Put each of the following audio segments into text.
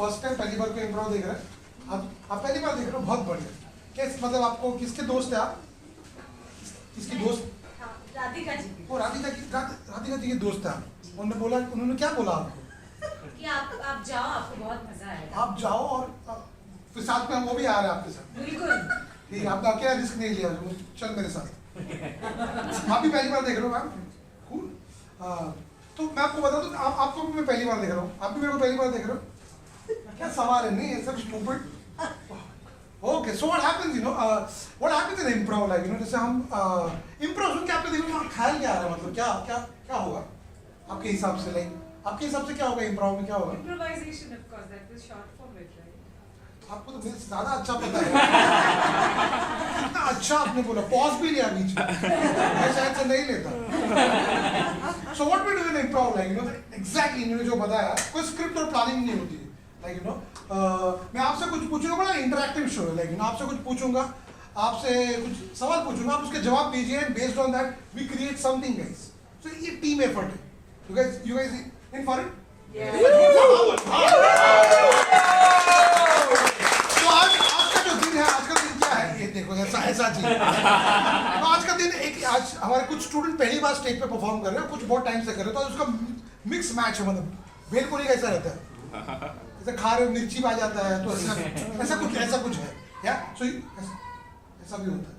First time पहली बार कोई improv देख रहे हैं, आप पहली बार देख रहे हो, बहुत बढ़िया। कैसे मतलब आपको किसके दोस्त है आप? किसकी दोस्त? राधिका जी। वो राधिका जी के दोस्त है। उन्होंने क्या बोला आपको? कि आप जाओ, आपको बहुत मजा आएगा। आप जाओ और फिर साथ में वो भी आ रहे हैं आपके साथ। बिल्कुल। ठीक है, आपने अकेला रिस्क नहीं लिया, चल मेरे साथ। आप भी पहली बार देख रहे हो मैम? कूल। तो मैं आपको बता दूं, आपको भी मैं पहली बार देख रहा हूँ, आप भी मेरे को पहली बार देख रहे हो। क्या सवाल है? नहीं, सब stupid. Okay, so what happens, you know, what happens in improv, like you no, जैसे हम इम्प्रोव सुन के आपके दिमाग में ख्याल क्या आ रहा है, मतलब क्या होगा आपके हिसाब से? लाइक आपके हिसाब से क्या होगा इम्प्रोव में? क्या होगा? Improvisation, of course, that was short form it, right? आपको तो मेरे से ज्यादा अच्छा पता है। कितना अच्छा आपने बोला, पॉज भी लिया बीच में, मैं शायद से नहीं लेता। So what we do in improv, like you know, exactly इन्होंने जो बताया, कोई स्क्रिप्ट और प्लानिंग नहीं होती है, like you know, मैं आपसे कुछ पूछूंगा, बड़ा इंटरैक्टिव शो है, like you know, आपसे कुछ पूछूंगा, आपसे कुछ सवाल पूछूंगा, आप उसके जवाब दीजिए, and based on that we create something, guys. So ये टीम एफर्ट है। You guys in for it? Yeah. तो आज का जो दिन है, आज का दिन क्या है? ये देखो, ऐसा चीज। तो आज का दिन आज हमारे कुछ स्टूडेंट पहली बार स्टेज पे परफॉर्म कर रहे हैं, कुछ बहुत टाइम से कर रहे हैं, तो उसका मिक्स मैच है, मतलब भेलपुरी कैसा रहता है, जैसे खा रहे हो मिर्ची आ जाता है, तो ऐसा कुछ है, या सो ऐसा भी होता है।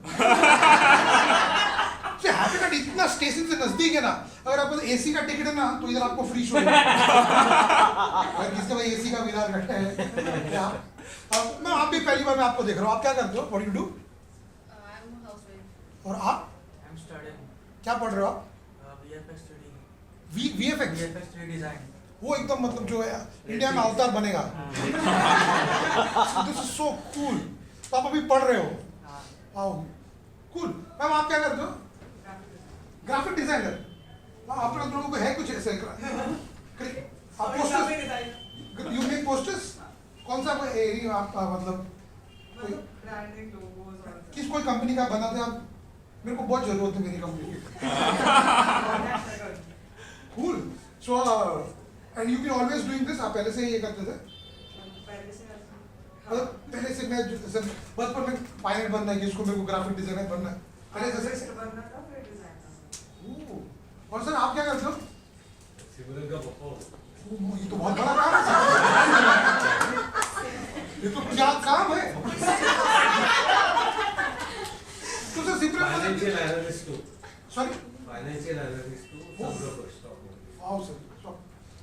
हैबिटेट इतना स्टेशन से नजदीक है ना, अगर आपको एसी का टिकट है ना, तो इधर आपको फ्री शो है। अगर किसका भाई एसी का विदार घटा है, मैं आप भी पहली बार मैं आपको देख रहा हूँ, आप क्या करते हो? What you do? I'm a housewife. और आप I'm studying क्या पढ़ रहे हो आप? VFX studying. VFX? VFX 3D design. वो एकदम मतलब जो है इंडिया में अवतार बनेगा। This is so cool. तो आप अभी पढ़ रहे हो? Wow, cool. मैम आप क्या करते हो? Graphic designer. आप लोगों को है कुछ ऐसे? आप पोस्टर्स, यू मेक पोस्टर्स? कौन सा कोई एरिया आपका, मतलब ब्रांडिंग, लोगोस और किस कोई कंपनी का बनाते हैं आप? मेरे को बहुत जरूरत है मेरी कंपनी की। Cool. So and you can always doing this, आप पहले से ये करते थे? मतलब पहले से मैं जैसे बचपन में पायलट बनना है, इसको मेरे को ग्राफिक डिजाइनर बनना है, पहले से बनना था, फिर डिजाइनर। और सर आप क्या करते हो? सिमरन का पापा। ये तो बहुत बड़ा काम है, ये तो क्या काम है? तो sir Simran financial analyst to. Sorry, financial analyst to sub broker stock. Wow sir,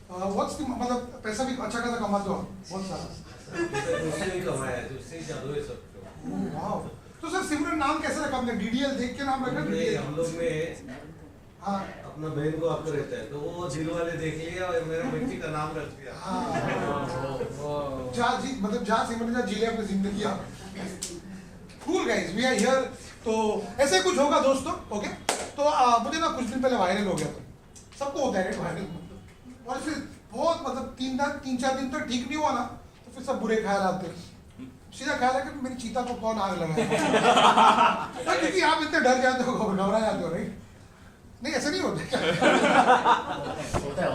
what's the, मतलब पैसा भी अच्छा खासा कमाते हो आप? बहुत सारा। उससे ही कमाया है, उससे ही जादू है सब। वाओ। तो सर सिमरन नाम कैसे रखा आपने? डीडीएल देख के नाम रखा? हम लोग में हाँ, अपना बहन को आपको रहता है, तो वो दिल वाले देख लिया और मेरा बच्ची का नाम रख दिया। मतलब जहाँ सिमरन जा जी ले अपनी जिंदगी आप। Cool guys, we are here. तो ऐसे कुछ होगा दोस्तों, ओके? तो मुझे ना कुछ दिन पहले वायरल हो गया, तो सबको होता है वायरल, और फिर बहुत मतलब 3-4 दिन तक ठीक नहीं हुआ ना, तो फिर सब बुरे ख्याल आते हैं। सीधा ख्याल है कि मेरी चीता को कौन आग लगाया। क्योंकि आप इतने डर जाते हो, घबरा जाते हो, राइट? नहीं, ऐसा नहीं होता। होता है।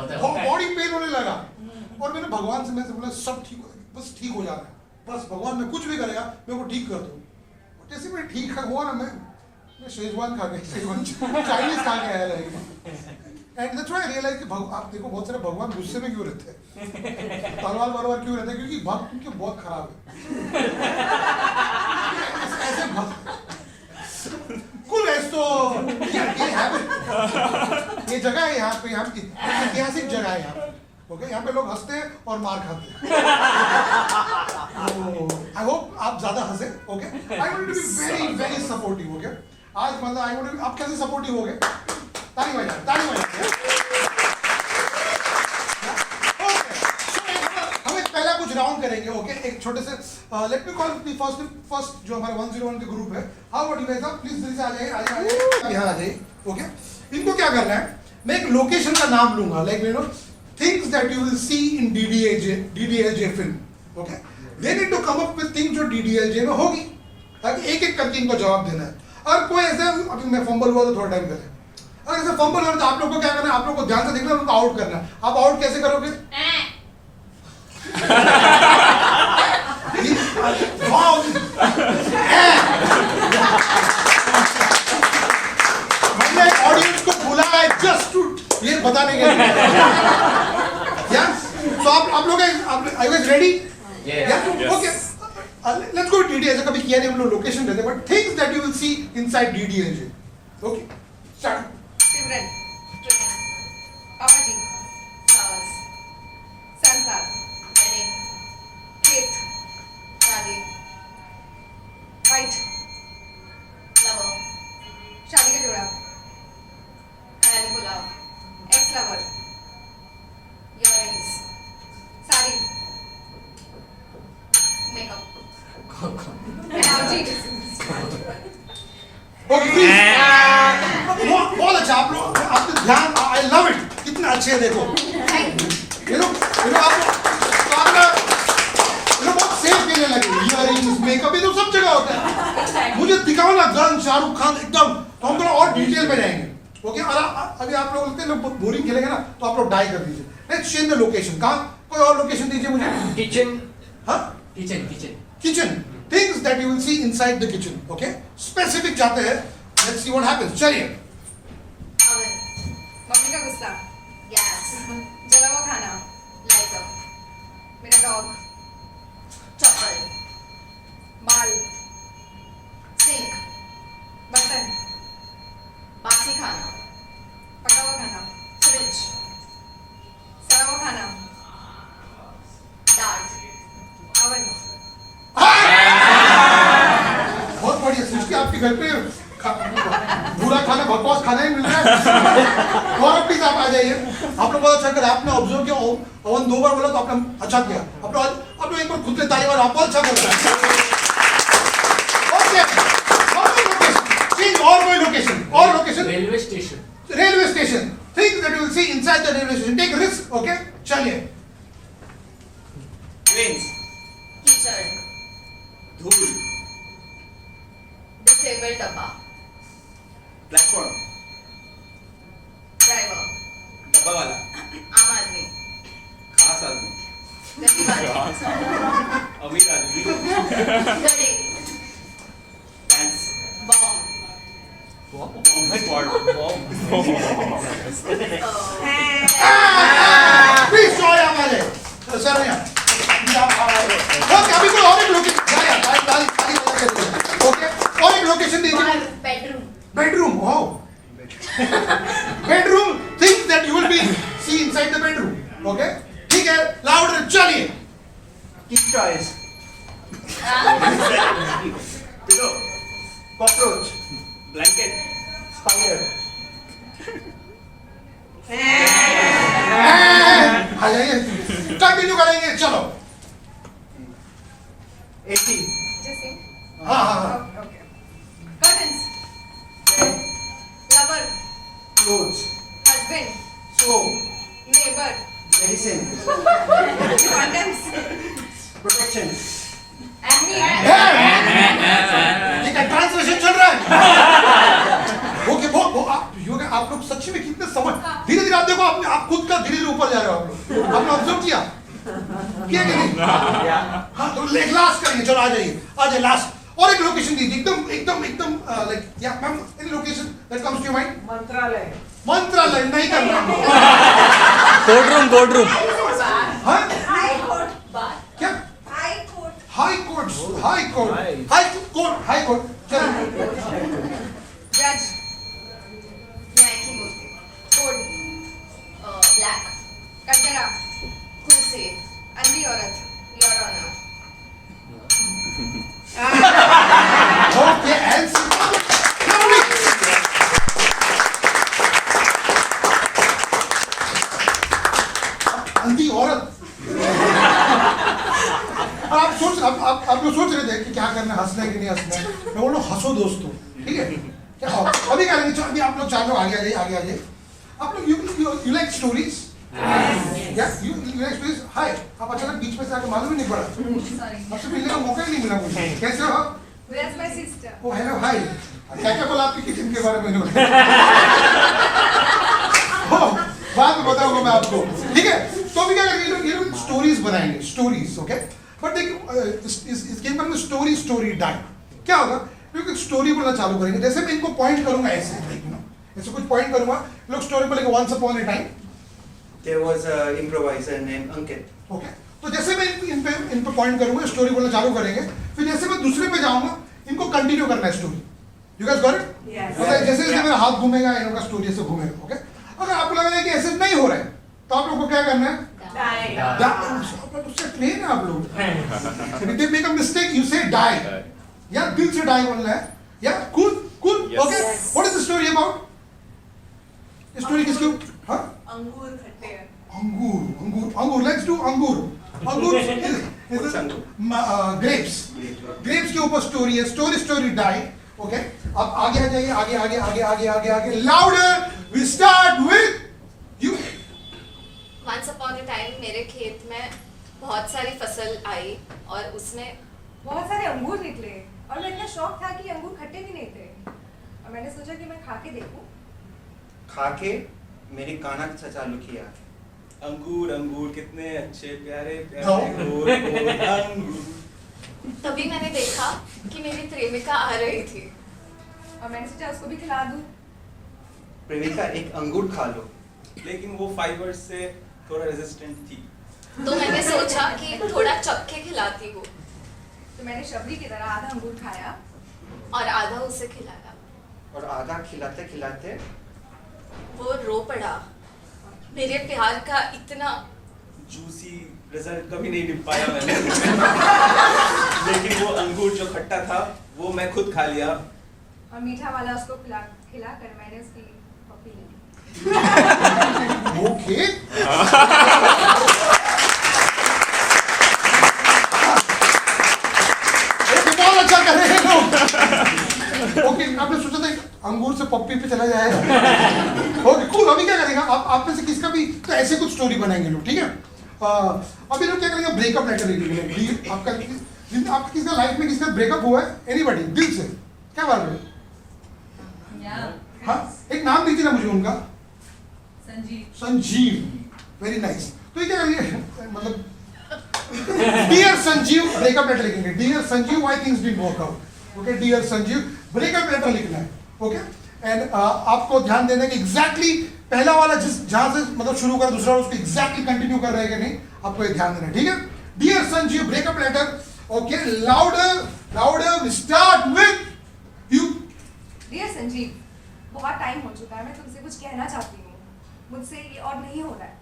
बॉडी पेन होने लगा, और मैंने भगवान से बोला सब ठीक हो, बस ठीक हो जाना है, बस भगवान में कुछ भी करेगा मेरे को ठीक कर दो। जैसे मैं ठीक हुआ ना, मैं शेजवान खा गया, चाइनीज खा के आया रहेगा। And that's why I realise कि आप देखो बहुत सारे भगवान गुस्से में क्यों रहते हैं, तलवार क्यों रहते हैं? क्योंकि भक्त उनके बहुत खराब है। ऐसे भक्त कुल है। तो ये जगह है यहाँ पे, यहाँ की ऐतिहासिक जगह है यहाँ, ओके? यहाँ पे लोग हंसते हैं और मार खाते हैं। आई होप आप ज्यादा हंसे, okay? I want to be very very supportive, okay? आज मतलब आई वांट, आप कैसे सपोर्टिव हो गए? ताली बजाओ। हम एक पहला कुछ राउंड करेंगे, ओके? एक छोटे से let me call the first जो हमारे 101 के ग्रुप है। How about you guys? Please जल्दी से आ जाइए, यहाँ आ जाइए, ओके? इनको क्या करना है, मैं एक लोकेशन का नाम लूंगा, like you know things that you will see in DDLJ film, okay? They need to come up with things जो डीडीएलजे में होगी, ताकि एक एक करके इनको जवाब देना है। और कोई ऐसे, अभी मैं फंबल हुआ तो थोड़ा टाइम करें, अगर ऐसे फंबल हो तो आप लोग को क्या करना है? आप लोग को ध्यान से देखना है, उनको आउट करना है। आप आउट कैसे करोगे? बताने के लिए या सो आप लोग I was ready okay let's go DD ऐसा कभी किया नहीं हम लोग लोकेशन रहते but things that you will see inside DD engine okay start Simran, train, पापाजी, flowers, sunflower, wedding, खेत, शादी, fight, lover, शादी का जोड़ा, खयाली पुलाव, ex lover, earrings, sari, makeup, energy. Okay please बहुत अच्छा आप लोग आपके ध्यान आई लव इट कितना अच्छे हैं देखो यू नो आप बहुत सेफ खेलने लगे इयररिंग्स मेकअप ये तो सब जगह होता है मुझे दिखाओ ना गन शाहरुख खान एकदम तो हम थोड़ा और डिटेल में जाएंगे ओके और अभी आप लोग लगते हैं बोरिंग खेलेंगे ना तो आप लोग डाई कर दीजिए लेट्स चेंज द लोकेशन कहाँ कोई और लोकेशन दीजिए मुझे किचन हाँ kitchen kitchen kitchen things that you will see inside the kitchen okay specific जाते हैं let's see what happens चलिए oven, मम्मी का गुस्सा, गैस, जला हुआ खाना, लाइटर, मेरा डॉग, चप्पल, बाल, सिंक, बर्तन, बासी खाना, पका हुआ खाना, फ्रिज, सड़ा हुआ खाना, दाल, oven, बहुत बढ़िया सृष्टि आपके घर पे बुरा खाना बकवास खाना ही मिल रहा है और प्लीज आप आ जाइए आप लोग बहुत अच्छा कर आपने ऑब्जर्व किया अवन 2 बार बोला तो आपने अच्छा किया आप लोग एक बार खुद से ताली मारो आप बहुत अच्छा कर रहे हैं और location railway station railway station think that you will see inside the railway station take risk okay चलिए ट्रेन्स, कीचड़, धूल, डिसेबल डब्बा, प्लेटफॉर्म, ड्राइवर, डब्बा वाला, आम आदमी, खास आदमी, गरीब आदमी, अमीर आदमी, गरीब, pants, bomb, bomb squad, please so आप आ जाइए सर यहाँ ओके अभी कोई और एक लोकेशन ओके और एक लोकेशन दीजिए bedroom, bedroom wow bedroom things that you will be see inside the bedroom okay ठीक है louder चलिए kick toys pillow, cockroach blanket, spider आ जाइए कंटिन्यू करेंगे चलो एसी जैसे हाँ okay curtains, lover, clothes husband, soap neighbour, medicine condoms, protection and me. ठीक है ट्रांसलेशन चल रहा है ओके वो आप लोग सच्ची में कितने समझ धीरे धीरे आप देखो आप खुद का धीरे धीरे ऊपर जा रहे हो आप लोग आपने ऑब्जर्व किया कि नहीं हाँ तो एक लास्ट करेंगे चलो आ जाइए लास्ट और एक लोकेशन दीजिए एकदम लाइक या ma'am any location that comes to your mind मंत्रालय नहीं करना कोर्टरूम हाँ High court, bar, क्या high court, हाई कोर्ट चलो judge, न्याय की मूर्ति, code, black, कटघरा, कुर्सी, अंधी औरत, your honor. ओके आंसर अंधी औरत और आप लोग सोच रहे थे कि क्या करना है हंसना है कि नहीं हंसना है मैं बोल रहा हूँ हंसो दोस्तों ठीक है क्या अभी क्या करेंगे अभी आप लोग 4 लोग आगे आ जाइए आप लोग यू लाइक स्टोरीज या यू लाइक स्टोरीज हाय आप अचानक बीच में से आके मालूम ही नहीं पड़ा Sorry. आपसे मिलने का मौका ही नहीं मिला मुझे कैसे हो आप Where's my sister? Oh hello hi क्या बोला आपकी किचन के बारे में बाद में बताऊंगा मैं आपको ठीक है तो अभी क्या करेंगे ये लोग स्टोरीज बनाएंगे स्टोरीज ओके बट देखिए इस गेम में स्टोरी डाई क्या होगा लोग एक स्टोरी बोलना चालू करेंगे जैसे मैं इनको पॉइंट करूंगा ऐसे ऐसे कुछ पॉइंट करूंगा लोग स्टोरी बोलेंगे once upon a time There was an improviser named Ankit. Okay तो जैसे मैं इन पे पॉइंट करूंगा स्टोरी बोलना चालू करेंगे फिर जैसे मैं दूसरे पे जाऊंगा इनको कंटिन्यू करना है story you guys got it Yes. जैसे जैसे मेरा हाथ घूमेगा इन लोगों का स्टोरी ऐसे घूमेगा ओके अगर आपको लग रहा है कि ऐसे नहीं हो रहा है तो आप लोगों को क्या करना है Die. उससे ट्रेन है आप लोग if they make a mistake you say die या दिल से die बोलना है या cool Yes. okay Yes. what is the story about ये स्टोरी किसकी हाँ अंगूर खट्टे हैं. अंगूर let's do अंगूर is grapes के ऊपर स्टोरी है स्टोरी die ओके अब आगे आ जाइए आगे louder we start with you Once upon a time मेरे खेत में बहुत सारी फसल आई और उसमें बहुत सारे अंगूर निकले और मेरा इतना शौक था कि अंगूर खट्टे भी नहीं थे और मैंने सोचा कि मैं खा के देखूं. खा के मेरी कानक से चालू किया. अंगूर अंगूर कितने अच्छे प्यारे No. प्यारे गोल गोल अंगूर. तभी मैंने देखा कि मेरी प्रेमिका आ रही थी. और मैंने सोचा उसको भी खिला दूं. प्रेमिका एक अंगूर खा लो. लेकिन वो फाइबर से थोड़ा रेजिस्टेंट थी. तो मैंने सोचा कि थोड़ा चक्के खिलाती हूँ तो मैंने शबरी की तरह आधा अंगूर खाया. और आधा उसे खिलाया. और आधा खिलाते खिलाते वो रो पड़ा. मेरे प्यार का इतना जूसी रिजल्ट कभी नहीं निभ पाया मैंने. लेकिन वो अंगूर जो खट्टा था वो मैं खुद खा लिया. और मीठा वाला उसको खिला कर मैंने उसकी पप्पी ली. ओके बहुत अच्छा कर रहे हैं लोग ओके आपने सोचा था अंगूर से पप्पी पे चला जाए ओके कूल अभी क्या करेगा आप में से किसका भी तो ऐसे कुछ स्टोरी बनाएंगे लोग ठीक है अभी लोग क्या करेंगे ब्रेकअप लेटर लिखेंगे आपका किसका लाइफ में किसका ब्रेकअप हुआ है एनीबॉडी दिल से क्या बात है हाँ एक नाम दीजिए ना मुझे उनका संजीव वेरी नाइस तो ये क्या करिए मतलब डियर संजीव ब्रेकअप लेटर लिखेंगे dear Sanjeev why things didn't work out okay dear Sanjeev breakup letter लिखना है ओके एंड आपको ध्यान देना है कि एग्जैक्टली पहला वाला जिस जहां से मतलब शुरू कर दूसरा उसको एग्जैक्टली कंटिन्यू कर रहे हैं कि नहीं आपको ये ध्यान देना है ठीक है dear Sanjeev breakup letter okay louder we start with you dear Sanjeev बहुत टाइम हो चुका है मैं तुमसे कुछ कहना चाहती हूँ. मुझसे ये और नहीं हो रहा है.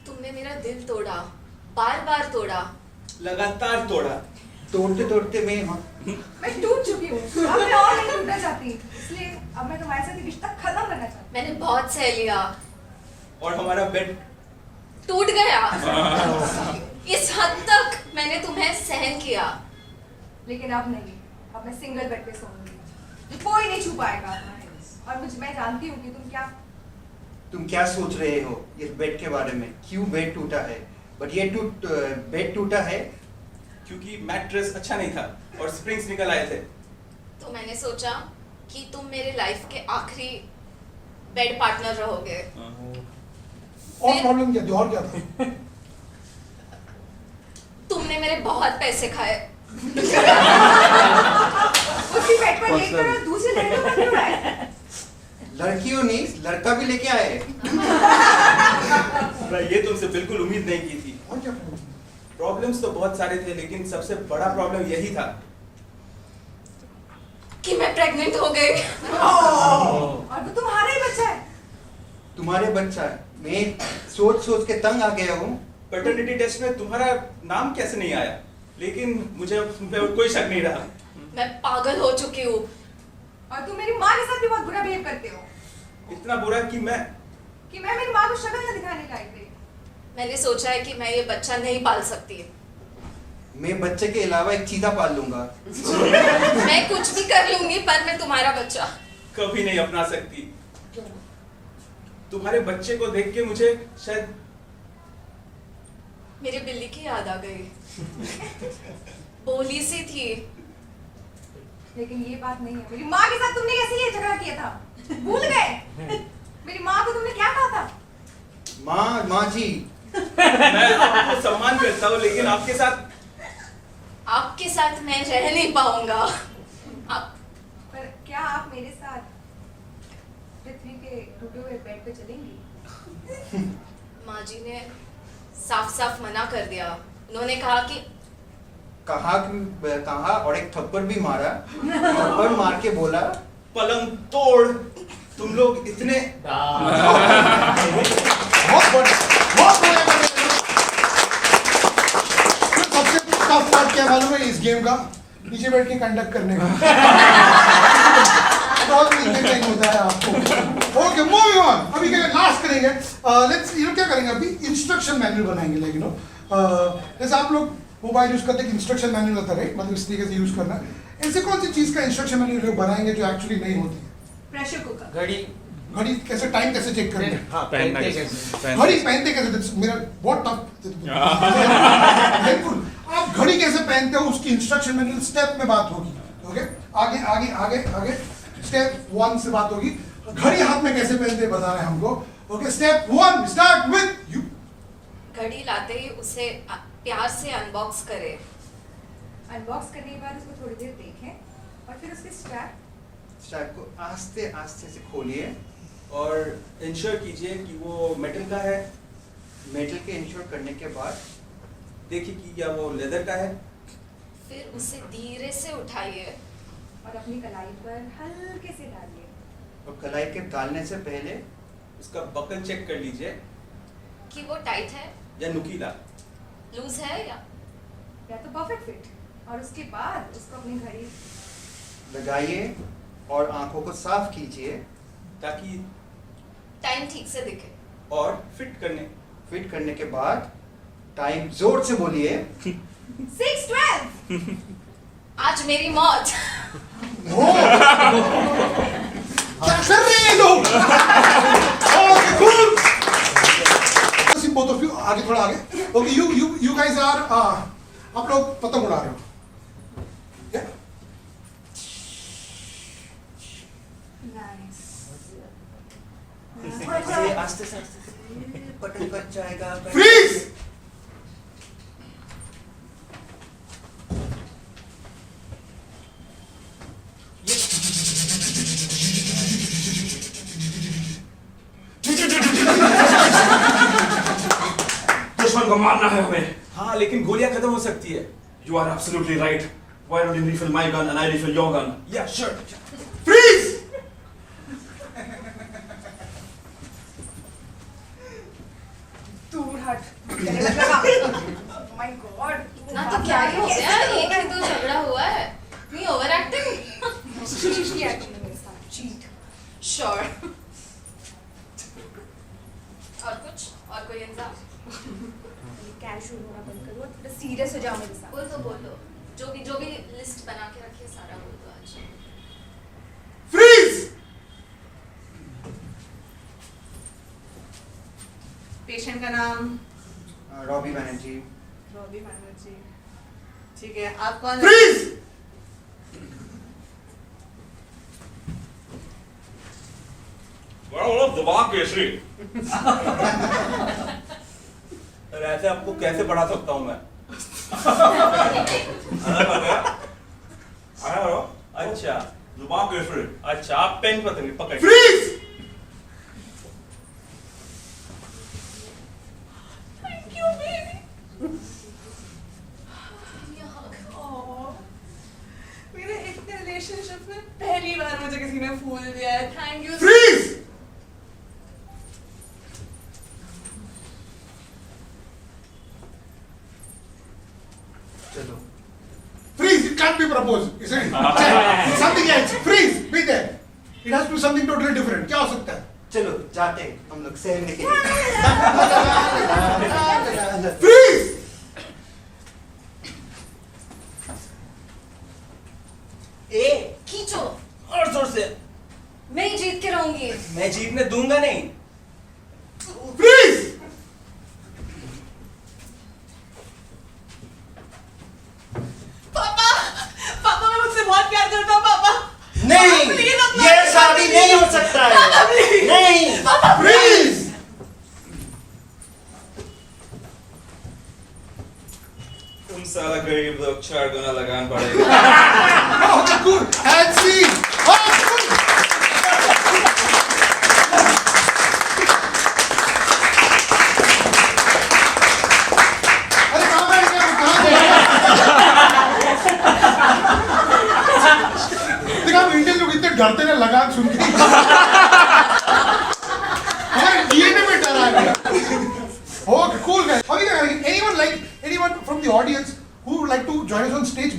तुमने मेरा दिल तोड़ा. बार बार तोड़ा. लगातार तोड़ा. तोड़ते तोड़ते मैं मैं टूट चुकी हूँ. अब मैं और नहीं टूटना चाहती. इसलिए अब मैं तुम्हारे साथ ये रिश्ता खत्म करना चाहती हूँ. मैंने बहुत सह लिया. और हमारा बेड टूट गया. इस हद तक मैंने तुम्हें सहन किया. लेकिन अब नहीं. अब मैं सिंगल बेड पे सोऊंगी. कोई नहीं छू पाएगा. और मैं जानती हूँ कि तुम क्या सोच रहे हो इस बेड के बारे में क्यों बेड टूटा है बट ये बेड टूटा है क्योंकि मैट्रेस अच्छा नहीं था और स्प्रिंग्स निकल आए थे. तो मैंने सोचा कि तुम मेरे लाइफ के आखिरी बेड पार्टनर रहोगे. और प्रॉब्लम क्या थी और क्या था तुमने मेरे बहुत पैसे खाए. उसी बेड पर लेकर और दूसरे लड़के पर क्यों आए? लड़कियों ने लड़का भी लेके आए. मैं ये तुमसे बिल्कुल उम्मीद नहीं की थी. और क्या problem? प्रॉब्लम्स तो बहुत सारे थे लेकिन सबसे बड़ा प्रॉब्लम यही था कि मैं प्रेग्नेंट हो गई. और वो तुम्हारा ही बच्चा है. तुम्हारे बच्चा है. मैं सोच सोच के तंग आ गया हूँ. पैटर्निटी टेस्ट में तुम्हारा नाम कैसे नहीं आया लेकिन मुझे अब तुम पे कोई शक नहीं रहा. मैं पागल हो चुकी हूँ. और तुम मेरी माँ के साथ भी बहुत बुरा बिहेव करते हो. इतना बुरा कि मैं मेरी माँ को शक्ल न दिखाने लायक थी. मैंने सोचा है कि मैं ये बच्चा नहीं पाल सकती. मैं बच्चे के अलावा एक चीता पाल लूंगा. मैं कुछ भी कर लूंगी पर मैं तुम्हारा बच्चा कभी नहीं अपना सकती. तुम्हारे बच्चे को देख के मुझे शायद मेरी बिल्ली की याद आ गई. बोली सी थी. लेकिन ये बात नहीं है. मेरी माँ के साथ तुमने कैसे ये झगड़ा किया था? भूल गए? मेरी माँ को तुमने क्या कहा था? माँ जी मैं आपको सम्मान करता हूँ लेकिन आपके साथ मैं रह नहीं पाऊंगा. आप पर क्या आप मेरे साथ पृथ्वी के टूटे हुए बेड पे चलेंगी? माँ जी ने साफ साफ मना कर दिया। उन्होंने कहा कि कहा और एक थप्पड़ भी मारा। थप्पड़ मार के बोला पलंग तोड़। तुम लोग इतने बहुत बढ़िया। सबसे टफ पार्ट क्या मालूम है इस गेम का? नीचे बैठ के कंडक्ट करने का। बहुत इंटरटेनिंग होता है आपको। Okay, moving on. अभी क्या लास्ट करेंगे, लेट्स क्या करेंगे अभी, इंस्ट्रक्शन मैनुअल बनाएंगे। लाइक जैसे आप लोग मोबाइल यूज करते हैं, इंस्ट्रक्शन मैनुअल होता है, मतलब इस तरीके से यूज करना है। ऐसे कौन सी चीज का इंस्ट्रक्शन मैनुअल लोग बनाएंगे जो एक्चुअली नहीं होती है? Pressure cooker. घड़ी कैसे, टाइम कैसे चेक करते हैं? हाँ, पहनते कैसे? घड़ी पहनते कैसे? मेरा बहुत टफ हेल्पफुल। आप घड़ी कैसे पहनते हो उसकी इंस्ट्रक्शन मैनुअल स्टेप में बात होगी। ओके, आगे आगे आगे आगे स्टेप 1 से बात होगी। घड़ी हाथ में कैसे पहनते हैं बता रहे हैं हमको। Okay, step 1 start with you. घड़ी लाते ही उसे प्यार से अनबॉक्स करे। अनबॉक्स करने के बाद उसको थोड़ी देर देखें और फिर उसके स्ट्रैप को आस्ते आस्ते से खोलिए और इंश्योर कीजिए कि वो मेटल का है। मेटल के इंश्योर करने के बाद देखिए कि क्या वो लेदर का है। फिर उसे धीरे से उठाइए और अपनी कलाई पर हल्के से डालिए। और कलाई के डालने से पहले उसका बकल चेक कर लीजिए कि वो टाइट है या नुकीला, लूज है या तो परफेक्ट फिट। और उसके बाद उसको अपनी घड़ी लगाइए और आंखों को साफ कीजिए ताकि टाइम ठीक से दिखे। और फिट करने के बाद टाइम जोर से बोलिए 6:12। आज मेरी मौत। क्या कर रहे हैं लोग? Okay, cool. Both of you आगे, थोड़ा आगे। ओके, यू गाइस आर आप लोग पतंग उड़ा रहे हो। क्या? नाइस। आस्ते से पतंग कट जाएगा। फ्रीज। दुश्मन को मारना है हमें। हाँ, लेकिन गोलियां खत्म हो सकती है। You are absolutely right. Why don't you refill my gun and I refill your gun? या sure. फ्रीज। दूर हट। My God. ना तो क्या ही हो गया, एक ही तो झगड़ा हुआ है। नहीं ओवर एक्टिंग। चीट। श्योर। और कुछ, और कोई इंतजाम? कैजुअल होना बंद करो और थोड़ा सीरियस हो जाओ मेरे साथ। बोलो जो भी लिस्ट बना के रखी है सारा बोल दो आज। फ्रीज। पेशेंट का नाम रॉबी बनर्जी। रॉबी बनर्जी। ठीक है, आप कौन? फ्रीज। दिमाग केसरी। और ऐसे आपको कैसे पढ़ा सकता हूँ मैं? अच्छा, दिमाग केसरी। अच्छा, आप पेन पकड़िए। फ्रीज। Thank you, baby. मेरे इतने रिलेशनशिप में पहली बार मुझे किसी ने फूल दिया है। Thank you. फ्रीज। चलो Freeze, it can't be proposed, isn't it? It's something else. Freeze, be there. It has to be something totally different. क्या हो सकता है? चलो जाते हैं हम लोग सहने के लिए। Freeze. खींचो और जोर से। मैं ही जीत के रहूंगी। मैं जीतने दूंगा नहीं। Freeze. पापा मैं मुझसे बहुत प्यार करता हूँ पापा। नहीं, Please, अपना- ये शादी नहीं हो सकता है। पापा, please। नहीं। Freeze. तुम साला गरीब लोग 4 गुना लगान पड़ेगा। Okay, good. And scene. Oh, good.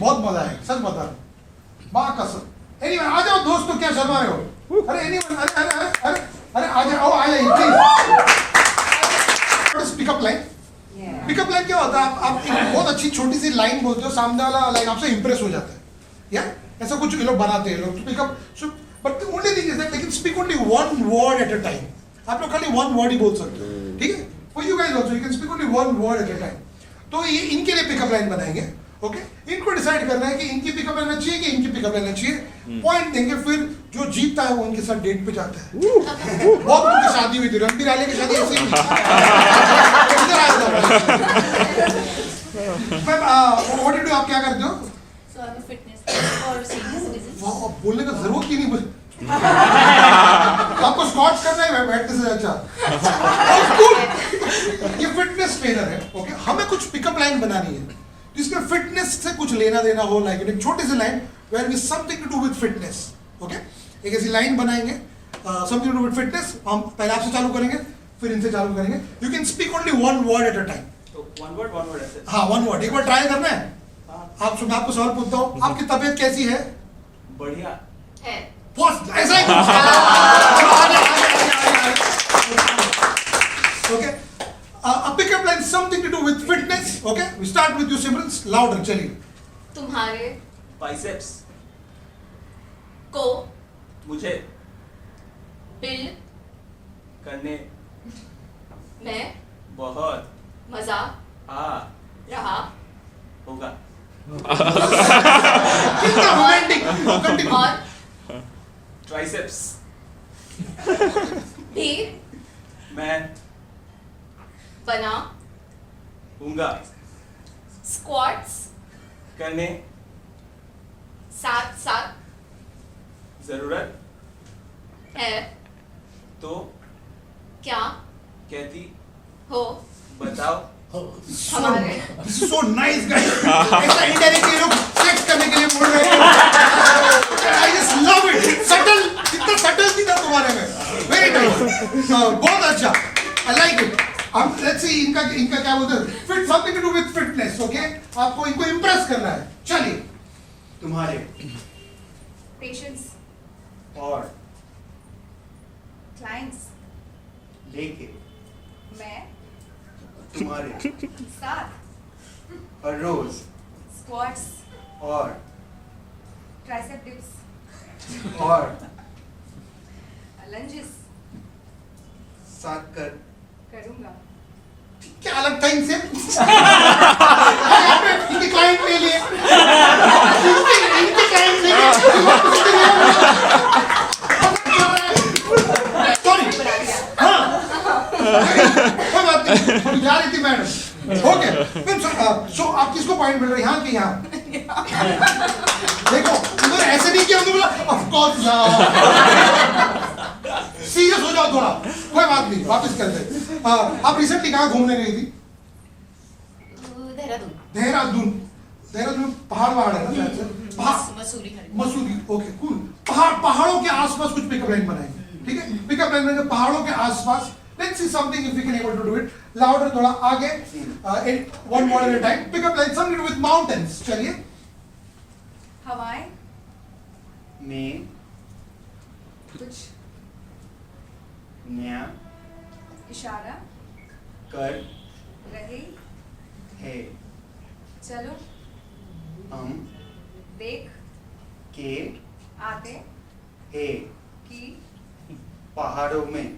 बहुत मजा आया, सच बता रहा हूँ, माँ कसम। एनीवे आ जाओ दोस्तों, क्या शर्मा रहे हो? अरे एनीवन, अरे आ जाओ, आ जाइए please. Pickup line, pickup line क्या होता है? आप एक बहुत अच्छी छोटी सी लाइन बोलते हो, सामने वाला लाइन आपसे इंप्रेस हो जाता है, या ऐसा कुछ लोग बनाते हैं लोग pickup. But only thing is that लेकिन speak only one word at a time. आप लोग खाली वन वर्ड ही बोल सकते हो, ठीक है? For you guys also you can speak only one word at a time. तो ये इनके लिए पिकअप लाइन बनाएंगे, ओके? इनको डिसाइड करना है कि इनकी पिकअप लाइन चाहिए कि इनकी पिकअप लाइन चाहिए। पॉइंट देंगे, फिर जो जीतता है वो उनके साथ डेट पे जाता है। बहुत लोगों की शादी हुई थी, रणबीर आलिया की शादी ऐसी हुई। इधर आया था। व्हाट डू आप क्या करते हो? So I'm a fitness or senior citizen. वाह, बोलने का जरूरत ही नहीं मुझे। आपको स्क्वाट्स करना है बैठने से अच्छा। ये फिटनेस ट्रेनर है, ओके? हमें कुछ पिकअप लाइन बनानी है जिसमें फिटनेस से कुछ लेना देना हो, लाइक एक छोटी सी line where we something to do with fitness, okay? एक ऐसी लाइन बनाएंगे, something to do with fitness. हम पहले आपसे चालू करेंगे, फिर इनसे चालू करेंगे। You can speak only one word at a time. तो वन वर्ड ऐसे। हाँ, वन वर्ड। एक बार ट्राई करना है। हाँ। आप सुन, आपको सवाल पूछता हूँ, आपकी तबीयत कैसी है? बढ़िया है। फर्स्ट ऐसा ही okay. A pickup line something to do with fitness, okay? We start with you Simran, louder, चलिए। तुम्हारे बाइसेप्स को मुझे बिल्ड करने में बहुत मजा आ रहा होगा। कितना romantic, continue। और ट्राइसेप्स भी मैं बना हूँगा स्क्वाट्स करने साथ साथ जरूरत है तो क्या कहती हो बताओ। हमारे This is so nice guys। ऐसा indirectly लोग sex करने के लिए बोल रहे हैं। I just love it। Subtle, इतना subtle थी ना तुम्हारे में। Very nice। बहुत अच्छा। I like it। अब let's see इनका क्या बोलते हैं? Fit, something to do with fitness, okay? आपको इनको impress करना है। चलिए। तुम्हारे पेशेंस, और क्लाइंट्स, लेके मैं तुम्हारे साथ हर रोज स्क्वाट्स, और ट्राइसेप डिप्स, और लंजेस साथ कर करूंगा। क्या अलग था इनसे? इनके क्लाइंट ले लिए। इनके क्लाइंट ले लिए। सॉरी। हाँ। कोई बात नहीं। थोड़ी जा रही थी मैडम। ओके। सो आप किसको पॉइंट मिल रही है? यहाँ की यहाँ? देखो, उन्होंने ऐसे नहीं किया, उन्होंने बोला ऑफ कोर्स यार। सीरियस हो जाओ थोड़ा। कोई बात नहीं, वापस कर दे। आप रिसेंटली कहाँ घूमने गई थी? देहरादून। देहरादून पहाड़ है ना शायद से? Mussoorie Mussoorie, okay cool. पहाड़ों के आसपास कुछ पिकअप लाइन बनाएंगे, ठीक है? पिकअप लाइन बनाएंगे पहाड़ों के आसपास। Let's see something if we can able to do it. Louder, थोड़ा आगे। One word at a time. Pick up line something to do with mountains. चलिए। हवाएं, में कुछ नया इशारा कर रहे है। चलो हम देख के आते है कि पहाड़ों में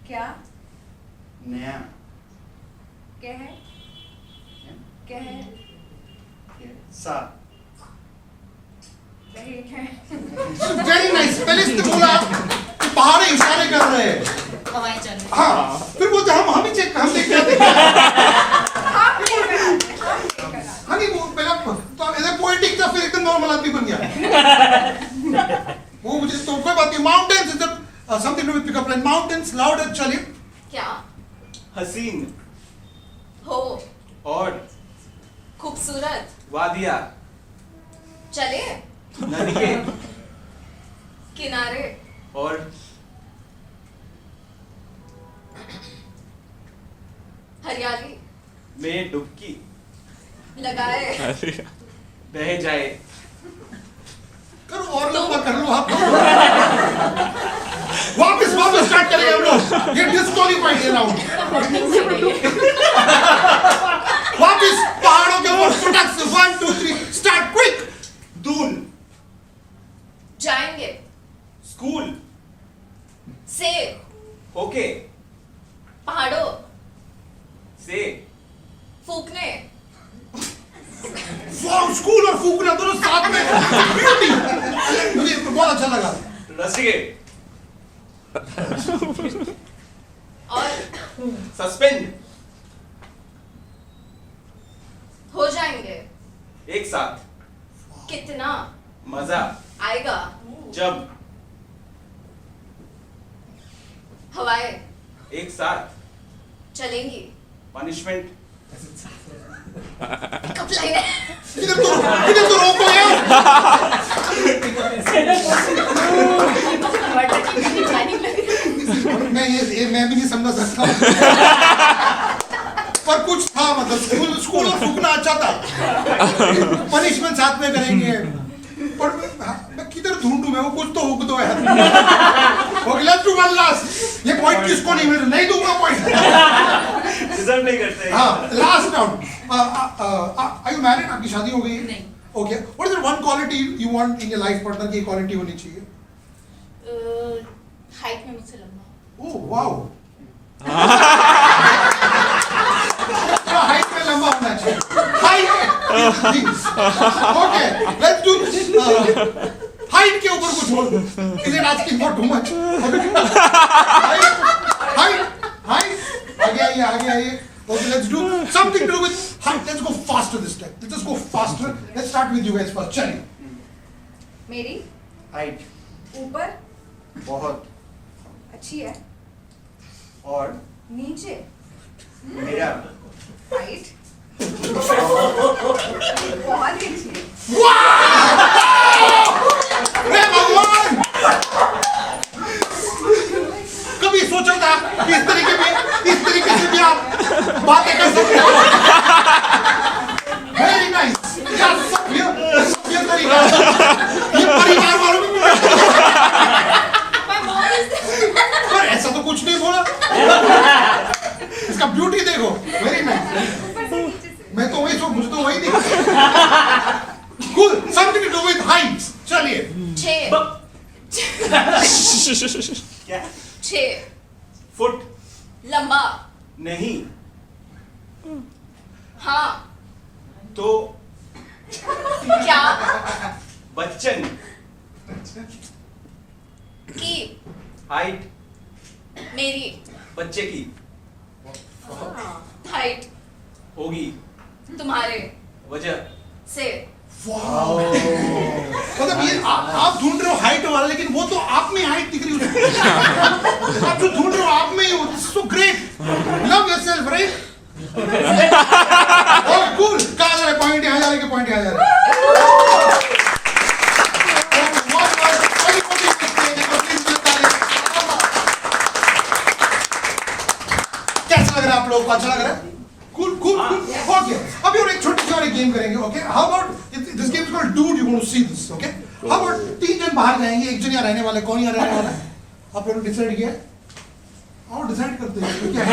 क्या नया कह सा रहे हैं। Very nice. पहले इसने बोला कि पहाड़े इशारे कर रहे हैं। हवाएं चल रही हाँ, फिर बोलते हम ही चेक हम देखते हैं। आप नहीं कराते, आप नहीं कराते। हाँ नहीं वो पहला तो ऐसे पोएटिक था, फिर एकदम नॉर्मल आदमी बन गया। वो मुझे तो कोई बात नहीं। Mountains is something to pick up line. Mountains louder. चलिए। क्या हसीन हो और खूबसूरत वादिया चले नदी के किनारे और हरियाली में डुबकी लगाए बह जाए। करो और लंबा कर लो आप। वापस स्टार्ट करेंगे हम लोग। ये डिस्क्वालीफाइड है राउंड। वापस पहाड़ों के ऊपर फटाक से 1 2 3 स्टार्ट क्विक। दून, जाएंगे स्कूल, से, होके, पहाड़ों, से, फूकने, वाह, स्कूल और फूकना दोनों साथ में। ब्यूटी। मुझे बहुत अच्छा लगा। रस्टिकेट, और सस्पेंड, हो जाएंगे। एक साथ, कितना मजा, आएगा, जब, हवाएं एक साथ, चलेंगी, पनिशमेंट, कब लाए इधर तो रोको यार। मैं भी नहीं समझ सकता हूँ। पर कुछ था, मतलब स्कूल और फूकना अच्छा था। पनिशमेंट साथ में करेंगे। पर मैं किधर ढूंढूं? मैं वो कुछ तो हुक दो यार। Okay, let's do one last. ये पॉइंट किसको नहीं मिल रहा? नहीं दूंगा पॉइंट। डिजर्व नहीं करते। हाँ, last round. Are you married? आपकी शादी हो गई है? नहीं। Okay, what is the one quality you want in your life partner की क्वालिटी होनी चाहिए? हाइट में मुझसे लंबा। Oh wow. हाइट में लंबा होना चाहिए। Height. Okay, let's do height के ऊपर कुछ बोल। Is it asking for too much? Height आगे आइए। Okay, let's do something to do with height. Let's go faster this time. Let's just go faster. Let's start with you guys first. चलिए। मेरी height ऊपर बहुत अच्छी है, और नीचे मेरा हाइट बहुत ही अच्छी है। हे भगवान! कभी सोचा था कि इस तरीके से भी आप बातें कर सकते हो? Very nice. यार, ये तरीका, ये परिवार वालों में पर ऐसा तो कुछ नहीं बोला। इसका ब्यूटी देखो। Very nice. ऊपर से नीचे से। मैं तो वही मुझे तो वही दिखा। Cool. Something to do with heights. चलिए। 6 फुट, लंबा, नहीं, हाँ, तो, क्या, बच्चन, की, हाइट, मेरी, बच्चे की, हाइट, होगी, तुम्हारे, वजह, से, वाओ। मतलब ये आप ढूंढ रहे हो हाइट वाला, लेकिन वो तो आप में हाइट दिख रही है। आप जो ढूंढ रहे हो आप में ही हो। So great. Love yourself, right? और कूल। कहाँ जा रहे पॉइंट? यहाँ जा रहे कि पॉइंट यहाँ जा रहे? कैसा लग रहा है आप लोगों को? अच्छा लग रहा है? Cool. Okay. अभी और एक छोटी सी और एक गेम करेंगे. Okay. How about this game is called Dude? You're going to see this. Okay. How about 3 जन बाहर जाएंगे, 1 जन यहाँ रहने वाला है. कौन यहाँ रहने वाला है? आप लोगों ने डिसाइड किया? और डिसाइड करते हैं तो क्या है?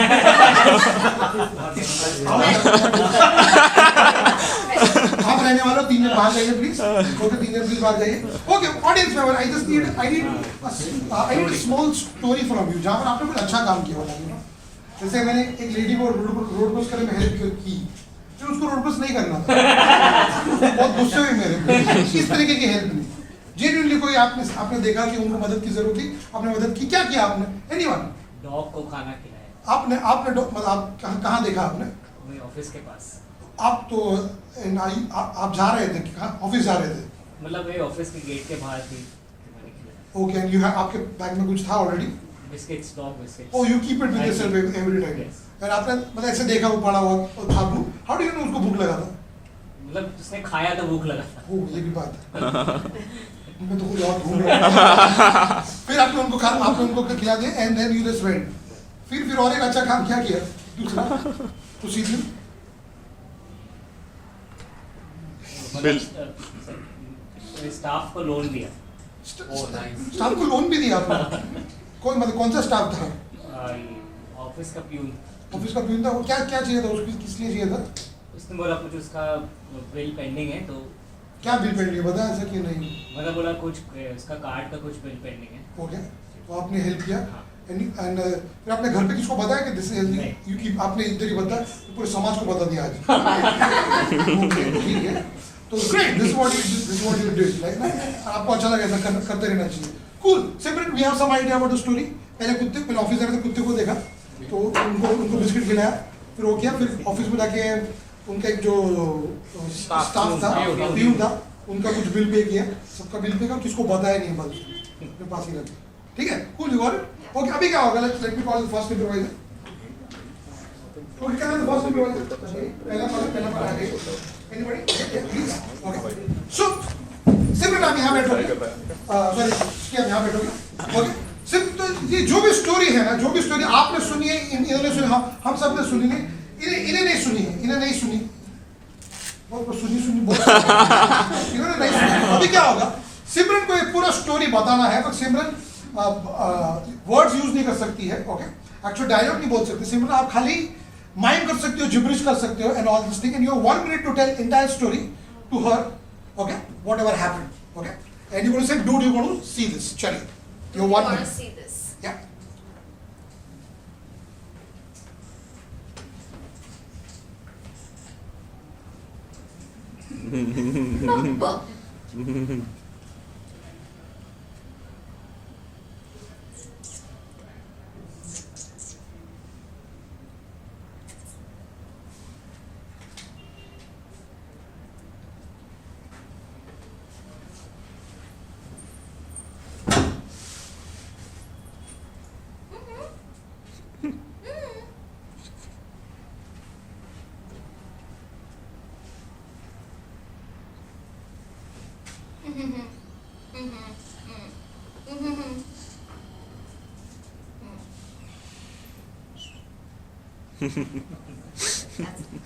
आप रहने वाले हो, 3 जन बाहर जाइए प्लीज. ओके, 3 जन प्लीज बाहर जाइए. Okay, audience member, I need a small story from you. जहाँ पर आपने कुछ अच्छा काम किया होगा. जैसे मैंने एक लेडी को रोड क्रॉस करने में हेल्प की, जो उसको रोड क्रॉस नहीं करना था. बहुत गुस्से हुए मेरे पे. इस तरीके की हेल्प नहीं. जेन्युइनली कोई आपने देखा कि उनको मदद की जरूरत थी, आपने मदद की. क्या किया आपने? एनीवन? डॉग को खाना खिलाया। आपने मतलब आप कहाँ देखा आपने? वही ऑफिस के पास। आप तो आप जा रहे थे, कहाँ ऑफिस जा रहे थे? मतलब वही ऑफिस के गेट के बाहर थी, मैंने खिलाया। ओके, यू हैव, आपके बैग में कुछ था already? Biscuits, dog biscuits. Oh, you keep it with yourself every time. Yes. और आपने मतलब ऐसे देखा वो पड़ा हुआ और था भूख. How do you know उसको भूख लगा था? मतलब उसने खाया तो भूख लगा था। ओह, ये भी बात है. मैं तो कोई और ढूंढ रहा हूँ. फिर आपने उनको खिला दिया and then you just went. फिर और एक अच्छा काम क्या किया? दूसरा प्रोसीजर. स्टाफ को लोन दिया। स्टाफ को लोन भी दिया आपने? कोई मतलब कौन सा स्टाफ था? ऑफिस का प्यून। ऑफिस का प्यून था। वो क्या क्या चाहिए था उसको, किस लिए चाहिए था? उसने बोला कुछ उसका बिल पेंडिंग है, तो क्या बिल पेंडिंग है बता, ऐसा क्यों नहीं? मतलब बोला कुछ उसका कार्ड का कुछ बिल पेंडिंग है। हो गया, तो आपने हेल्प किया। हाँ। एंड फिर आपने घर पे किसको बताया कि दिस इज यू की? आपने इधर ही बताया, पूरे समाज को बता दिया आज। ठीक है, तो great, this what you did, like ना, आपको अच्छा लगा, ऐसा करते रहना चाहिए। Cool. Simran, we have some idea about the story. पहले ऑफिस आए थे, कुत्ते को देखा, तो उनको बिस्किट खिलाया, फिर वो किया, फिर ऑफिस में जाके उनका एक जो स्टाफ था, प्यून था, उनका कुछ बिल पे किया, सबका बिल पे किया, किसको बताया नहीं, बस अपने पास ही रखा। ठीक है, cool, you got it. Okay, अभी क्या होगा, let me call the first इम्प्रोवाइजर। Okay, क्या है फर्स्ट इम्प्रोवाइजर? पहला आ गई। एनीबॉडी? प्लीज। ओके, सो सिमरन, आप यहाँ बैठोगे, सॉरी आप यहाँ बैठोगे। ओके, सिर्फ तो ये जो भी स्टोरी है ना, जो भी स्टोरी आपने सुनी है, इन्होंने सुनी, हम सब ने सुनी नहीं, इन्हें नहीं सुनी है, इन्हें नहीं सुनी, बहुत सुनी बहुत इन्होंने नहीं सुनी। अभी क्या होगा, सिमरन को एक पूरा स्टोरी बताना है, पर सिमरन वर्ड्स यूज नहीं कर सकती है। ओके, एक्चुअल डायलॉग नहीं बोल सकती सिमरन, आप खाली माइंड कर सकते हो, जिब्रिश कर सकते हो, and all this thing, and you have 1 minute to tell entire story to her. Okay, whatever happened. Okay, and you gonna say, dude, you gonna see this. चलिए, you You want want me? to see this? Yeah. Number.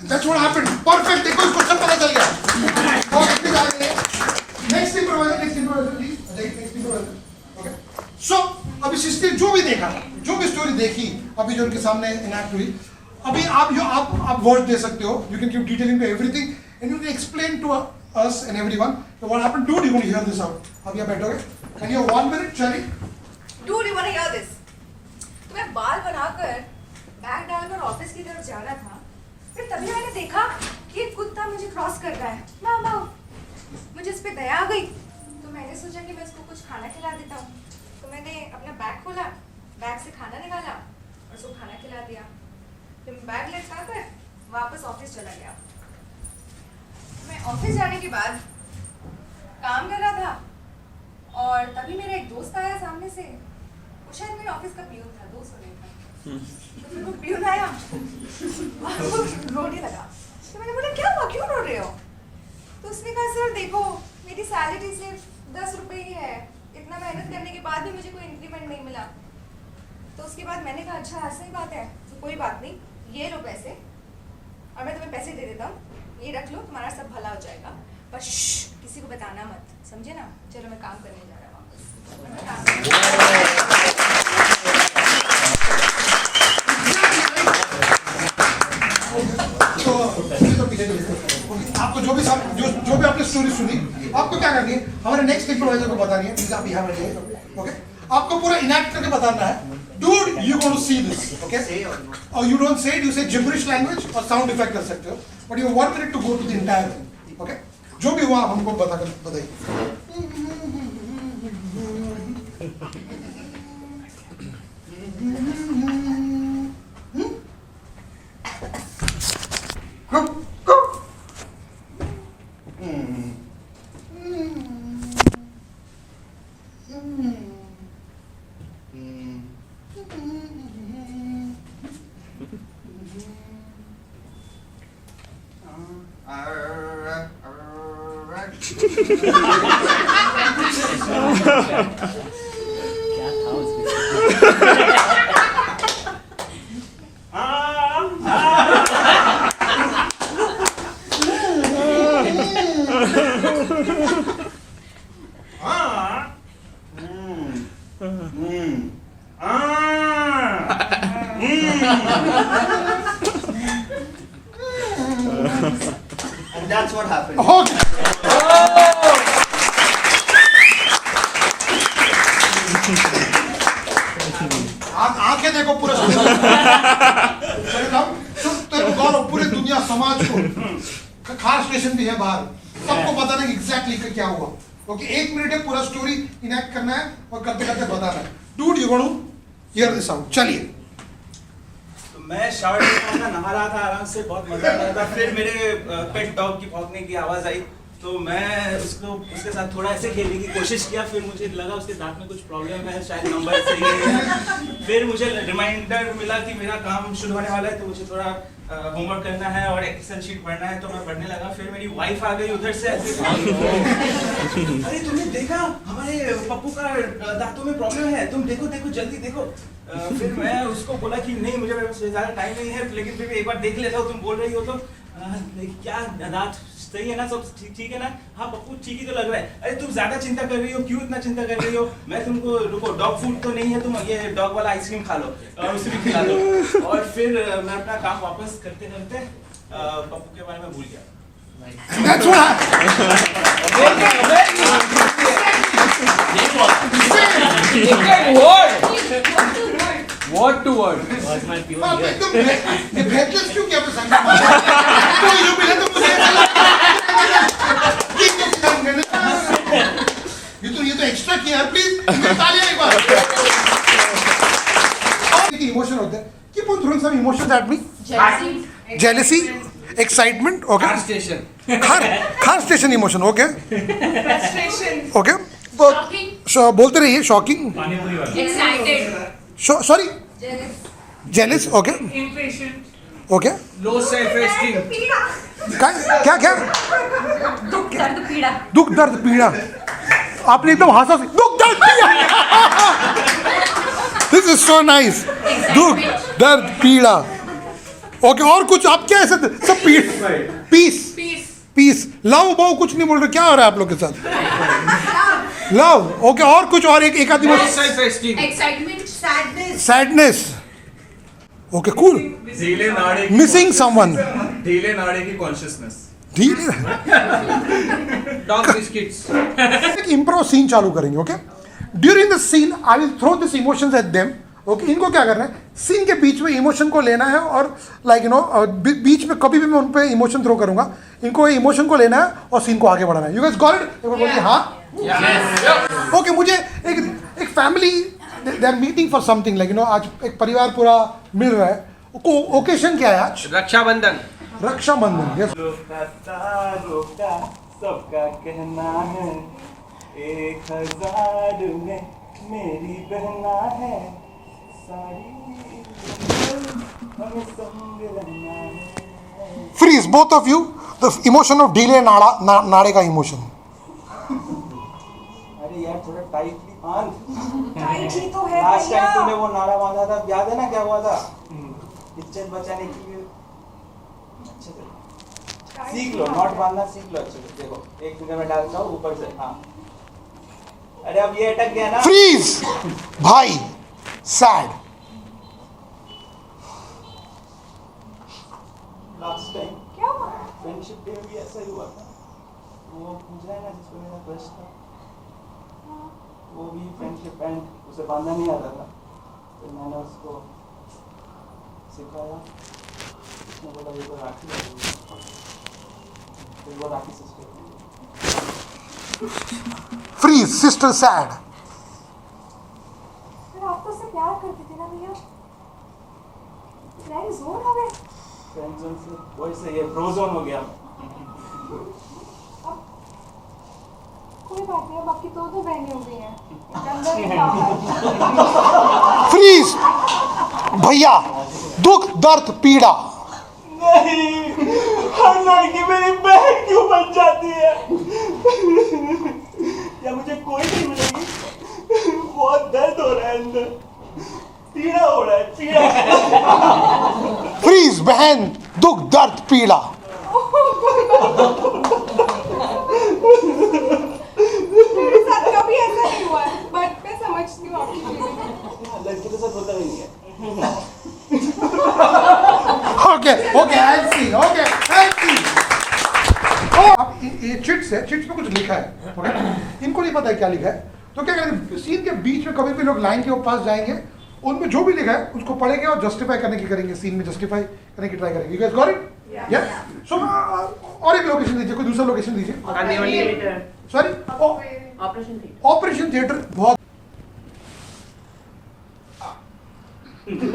That's what happened. Perfect. देखो इसको सब पता चल गया। Okay, please आगे। Next improviser, please. Next improviser. Okay. So, अभी sister जो भी देखा, जो भी स्टोरी देखी, अभी जो उनके सामने इनैक्ट हुई, अभी आप वर्ड दे सकते हो. You can give detailing to everything, and you can explain to us and everyone what happened. Dude, you want to hear this out? अब यहाँ बैठोगे, and you have 1 minute, Cherry. Dude, you wanna hear this? तो मैं बाल बनाकर bag डालकर office की तरफ जा रहा था, फिर तभी मैंने देखा कि एक कुत्ता मुझे क्रॉस कर रहा है। मामा, मुझे इस पे दया आ गई, तो मैंने सोचा कि मैं इसको कुछ खाना खिला देता हूँ। तो मैंने अपना बैग खोला, बैग से खाना निकाला और उसको खाना खिला दिया। फिर बैग लटकाकर वापस ऑफिस चला गया। मैं ऑफिस जाने के बाद काम कर रहा था और तभी मेरा एक दोस्त आया सामने से। वो शायद मेरे ऑफिस का पियून था, दोस्त हो गया था। तो फिर वो पियून आया और वो रोने लगा। तो मैंने बोला क्या हुआ, क्यों रो रहे हो? तो उसने कहा सर देखो, मेरी सैलरी सिर्फ 10 रुपए ही है, इतना मेहनत करने के बाद भी मुझे कोई इंक्रीमेंट नहीं मिला। तो उसके बाद मैंने कहा अच्छा ऐसी बात है, तो कोई बात नहीं, ये लो पैसे और मैं तुम्हें पैसे दे देता हूँ, ये रख लो, तुम्हारा सब भला हो जाएगा, पर किसी को बताना मत, समझे ना? चलो मैं काम करने जा रहा हूँ वापस। आपको जो भी आपने स्टोरी सुनी, आपको क्या करनी है, हमारे नेक्स्ट इम्प्रोवाइजर को बतानी है। प्लीज आप यहाँ बैठिए। ओके, आपको पूरा इनैक्ट करके बताना है। Dude, you going to see this, okay? Say or no? Or you don't say it, you say gibberish language or sound effect कर सकते हो, but you have 1 minute to go to the entire thing, okay? जो भी हुआ आप हमको बताइए। क्या था उसमें? And that's what happened. Okay. आंखें देखो पूरे गौरव पूरे दुनिया समाज को खास स्टेशन भी है बाहर, सबको बताना कि एग्जैक्टली क्या हुआ। ओके, 1 मिनट में पूरा स्टोरी इनैक्ट करना है और करते करते बताना है। Dude you gonna here this out. चलिए। तो मैं शावर में नहा रहा था आराम से, बहुत मजा आ रहा था। फिर मेरे पेट डॉग की भौंकने की आवाज आई, तो मैं उसके साथ थोड़ा ऐसे खेलने की कोशिश किया। फिर मुझे लगा उसके दांत में कुछ प्रॉब्लम है, शायद नंबर सही नहीं है। फिर मुझे रिमाइंडर मिला कि मेरा काम शुरू होने वाला है, तो मुझे थोड़ा होमवर्क करना है और एक्सेल शीट पढ़ना है। तो मैं पढ़ने लगा। फिर मेरी वाइफ आ गई उधर से ऐसे अरे तुमने देखा हमारे पप्पू का दांतों में प्रॉब्लम है, तुम देखो देखो जल्दी देखो। फिर मैं उसको बोला कि नहीं, मुझे मेरे पास ज़्यादा टाइम नहीं है, लेकिन फिर भी एक बार देख लेता हूँ, तुम बोल रही हो तो। क्या दांत सही है ना, सब ठीक है ना? हाँ पप्पू ठीक ही तो लग रहा है। अरे तुम ज्यादा चिंता कर रही हो, क्यों इतना चिंता कर रही हो? मैं तुमको रुको, डॉग फूड तो नहीं है, तुम ये डॉग वाला आइसक्रीम खा लो और उसे भी खिला दो। और फिर मैं अपना काम वापस करते करते पप्पू के बारे में भूल गया। That's What to word? Was my pure आप ear. एकदम breathless क्यों किया पसंद? कोई जो मिला तो मुझे ऐसा लगा। ये तो एक्स्ट्रा किया यार, प्लीज तालियां एक बार। और इमोशन होते हैं। Keep on throwing some emotions at me. Jealousy, excitement, okay. Car station. car station emotion, okay. Frustration. Okay. बोलते रहिए, shocking. Excited. Sorry. Jealous, okay. Impatient. Okay. Low self-esteem. क्या? दुख दर्द पीड़ा। दुख दर्द पीड़ा। आपने एकदम हंसा से दुख दर्द पीड़ा। This is so nice. दुख दर्द पीड़ा। ओके, और कुछ आप क्या ऐसे सब पीस पीस लव बहु कुछ नहीं बोल रहे, क्या हो रहा है आप लोग के साथ? लव, ओके, और कुछ और एक आदमी Self-esteem. Excitement. Sadness, okay, cool, ढीले नाड़े की मिसिंग समवन, ढीले नाड़े की कॉन्शियसनेस। Dog biscuits. एक इम्प्रोव सीन चालू करेंगे। Okay, during the scene I will throw this emotions at them. Okay, इनको क्या करना है, सीन के बीच में इमोशन को लेना है और लाइक बीच में कभी भी मैं उन पे इमोशन थ्रो करूंगा, इनको इमोशन को लेना है और सीन को आगे बढ़ाना है। You guys got it? बोलिए हाँ। ओके, मुझे एक family they are meeting for something, like आज एक परिवार पूरा मिल रहा है। ओकेशन क्या है आज? रक्षाबंधन. रक्षाबंधन। यस। सबका कहना है 1000 में मेरी बहना है, सारी हमें संग रहना है। Freeze both of you, the emotion of ढीले नाड़े का इमोशन। अरे यार थोड़ा टाइटली बांध। टाइटली तो है लास्ट टाइम भैया। तूने वो नाड़ा बांधा था, याद है ना क्या हुआ था? इज्जत बचाने के लिए अच्छे से सीख लो, नॉट बांधना सीख लो अच्छे से। देखो एक फिंगर में डालता हूँ ऊपर से, हाँ। अरे अब ये अटक गया ना। फ्रीज भाई, सैड। लास्ट टाइम क्या हुआ? फ्रेंडशिप डे में भी ऐसा ही हुआ था। वो पूछ रहा है ना जिसको मेरा क्रश था, वो भी फ्रेंडशिप बैंड उसे बांधना नहीं आता था, तो मैंने उसको सिखाया। उसने बोला ये तो राखी है, फिर वो Rakhi sister. Freeze sister sad. फिर आप तो उससे प्यार करते थे ना भैया? फ्रेंड जोन हो गए? फ्रेंड जोन से वही से ये ब्रो जोन हो गया। कोई बात नहीं, अब आपकी दो बहनें हो गई हैं, अंदर एक बाहर। फ्रीज भैया, दुख दर्द पीड़ा। नहीं, हर लड़की मेरी बहन क्यों बन जाती है? या मुझे कोई नहीं मिलेगी? बहुत दर्द हो रहा है अंदर, पीड़ा हो रहा है, पीड़ा। फ्रीज बहन, दुख दर्द पीड़ा। मेरे साथ कभी ऐसा नहीं हुआ है, बट मैं समझती हूँ आपकी फीलिंग। लड़की के साथ होता नहीं है। Okay okay I see okay I see. अब ये चिट्स है, चिट्स में कुछ लिखा है, ओके? इनको नहीं पता है क्या लिखा है, तो क्या करेंगे, सीन के बीच में कभी भी लोग लाइन के पास जाएंगे, उनमें जो भी लिखा है उसको पढ़ेंगे और जस्टिफाई करने की करेंगे, सीन में जस्टिफाई करने की ट्राई करेंगे। You guys got it? Yes. So और एक लोकेशन दीजिए, कोई दूसरा लोकेशन दीजिए। Sorry, operation theatre. बहुत Please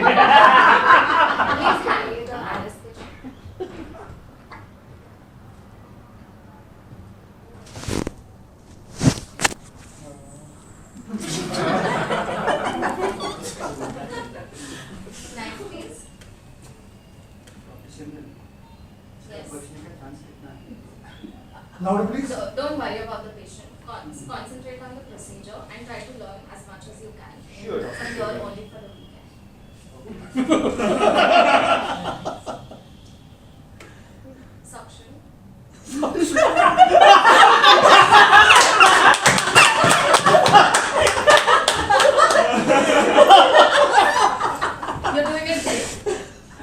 handle the anesthesia. Next, please. Yes. louder please. So don't worry about the patient. Concentrate on the procedure and try to learn as much as you can. Sure. And you're only for the weekend. Suction. You're doing it great.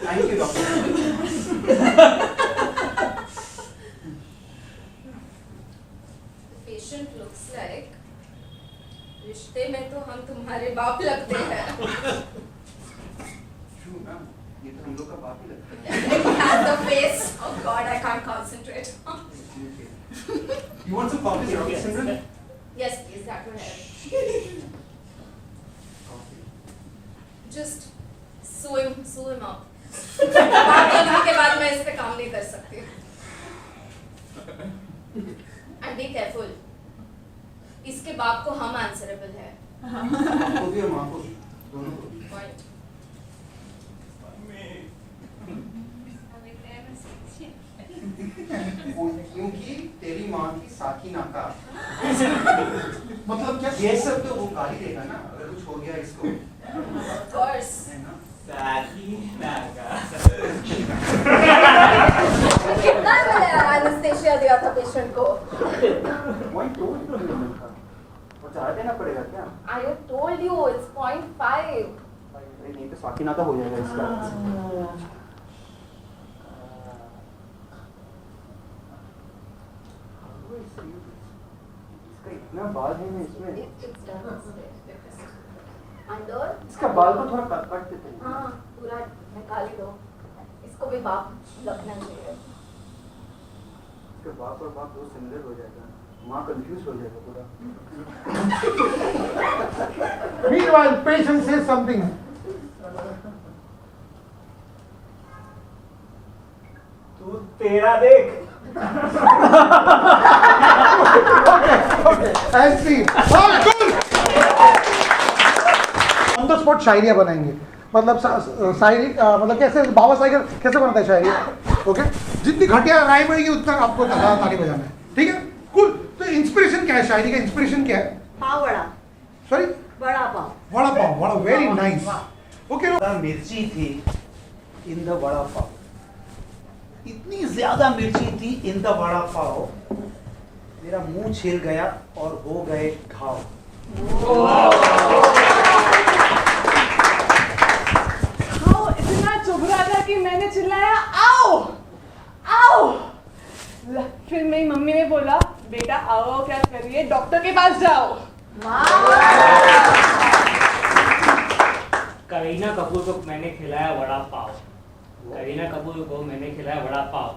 Thank you, doctor. The patient looks like रिश्ते में तो हम तुम्हारे बाप लगते हैं. True, ma'am. ये तो हम लोग का बाप ही लगता है. Has the face. Oh God, I can't concentrate. You want some coffee, Dr. Simran? Yes, please, that will help. Just sew him up. बात करने के बाद मैं इस पे काम नहीं कर सकती. And be careful. इसके बाप को हम आंसरेबल है. आपको भी और माँ को भी, दोनों को भी. Point. क्योंकि तेरी माँ की साकी नाका. मतलब क्या? ये सब तो वो गाली देगा ना अगर कुछ हो गया इसको. Of course. है ना? कितना एनेस्थेशिया दिया था पेशेंट को? Point 2 मिलता. और ज़्यादा देना पड़ेगा क्या? I told you it's 0.5. अरे नहीं तो साकी नाका हो जाएगा इसका. इसका इतना बाल है ना इसमें. It's done. अंदर इसका बाल को थोड़ा कट देते हैं. हाँ पूरा निकाल ही दो. इसको भी बाप लगना चाहिए. इसके बाप और बाप दो सिमिलर हो जाएगा. माँ कंफ्यूज हो जाएगा पूरा. Meanwhile, patient says something. तू तेरा देख. Okay, I see. Oh, cool. On the spot शायरिया बनाएंगे. मतलब शायरी मतलब कैसे बाबा सागर कैसे बनता है शायरी? ओके, जितनी घटिया राइम होगी उतना आपको ताली बजाना है. ठीक है? कूल. तो इंस्पिरेशन क्या है शायरी का? इंस्पिरेशन क्या है? Pav vada. Sorry? Vada pav. Vada pav. Vada very nice. Okay. मिर्ची थी इन द वड़ा पाव. इतनी ज्यादा मिर्ची थी इन द वड़ा पाव. मेरा मुंह छिल गया और हो गए घाव. वो इतना चुभ रहा था कि मैंने चिल्लाया आओ आओ. फिर मेरी मम्मी ने बोला बेटा आओ क्या करिए डॉक्टर के पास जाओ. करीना कपूर को मैंने खिलाया वड़ा पाव. करीना कपूर को मैंने खिलाया वड़ा पाव.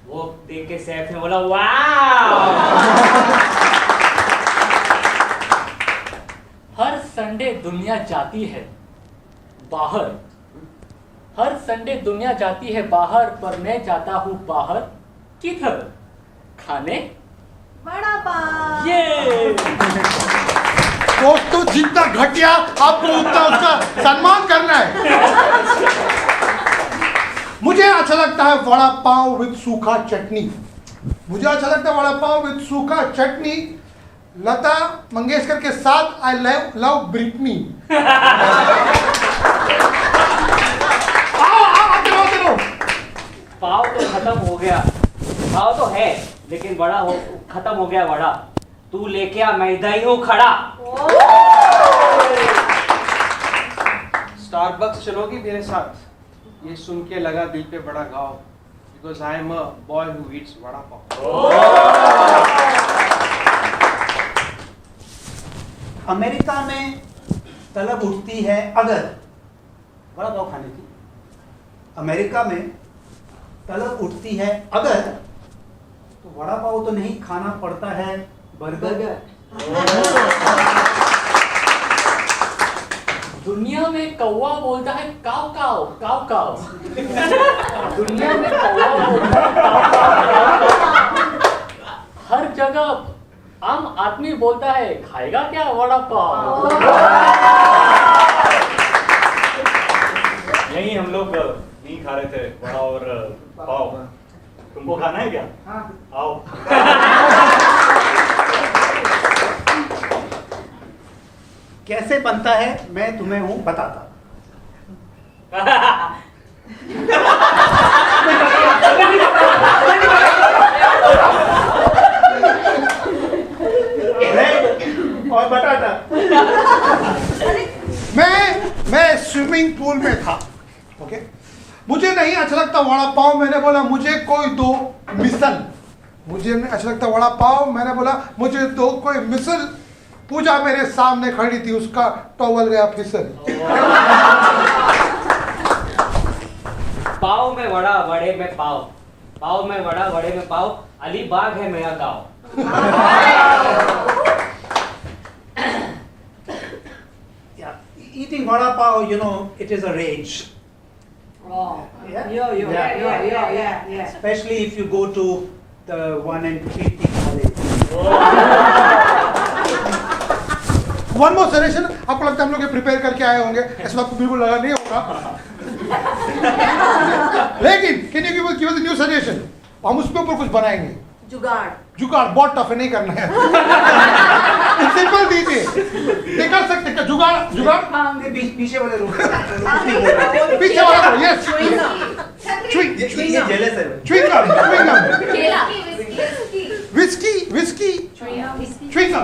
वो देख के सैफ ने बोला वाह. हर संडे दुनिया जाती है बाहर. हर संडे दुनिया जाती है बाहर पर मैं जाता हूँ बाहर किधर? खाने वड़ा पाव. ये दोस्तों जितना घटिया आपको उतना उसका सम्मान करना है. मुझे अच्छा लगता है वड़ा पाव विद सूखा चटनी. मुझे अच्छा लगता है वड़ा पाव विद सूखा चटनी. लता मंगेशकर के साथ आई लव ब्रिटनी. पाव तो खत्म हो गया. पाव तो है लेकिन बड़ा हो खत्म हो गया वड़ा. तू लेके आ मैदा ही हूँ खड़ा. स्टारबक्स चलोगी मेरे साथ? ये सुन के लगा दिल पे बड़ा घाव, because I am a boy who Yeats vada pav. America में तलब उठती है अगर वड़ा पाव खाने की, अमेरिका में तलब उठती है अगर, तो वड़ा पाव तो नहीं खाना पड़ता है बर्गर। दुनिया में कौवा बोलता है काव काव काव काव। दुनिया में कौवा बोलता है काव काव काव। हर जगह आम आदमी बोलता है खाएगा क्या वड़ा पाव। यही हम लोग नहीं खा रहे थे वड़ा और पाव। तुमको खाना है क्या? आओ। कैसे बनता है मैं तुम्हें हूं बताता। ब्रेड और बटाटा। मैं स्विमिंग पूल में था, ओके। मुझे नहीं अच्छा लगता वड़ा पाव, मैंने बोला मुझे कोई दो मिसल। मुझे नहीं अच्छा लगता वड़ा पाव, मैंने बोला मुझे दो कोई मिसल। पूजा मेरे सामने खड़ी थी, उसका टॉवल गया फिसल। पाव में वड़ा वड़े में पाव, पाव में वड़ा वड़े में पाव, अलीबाग है मेरा गाँव। Eating vada pav, you know, it is a rage. Yeah. Especially if you go to the one and Kirti college. One more suggestion, आपको लगता है हम लोग ये प्रिपेयर करके आए होंगे? ऐसा आपको बिल्कुल लगा नहीं होगा। लेकिन can you give us a new suggestion? हम उसके ऊपर कुछ बनाएंगे। जुगाड़ बहुत टफ है, नहीं करना है। सिंपल दीजिए, ये कर सकते क्या? जुगाड़ पीछे वाले रूम, पीछे वाला, यस।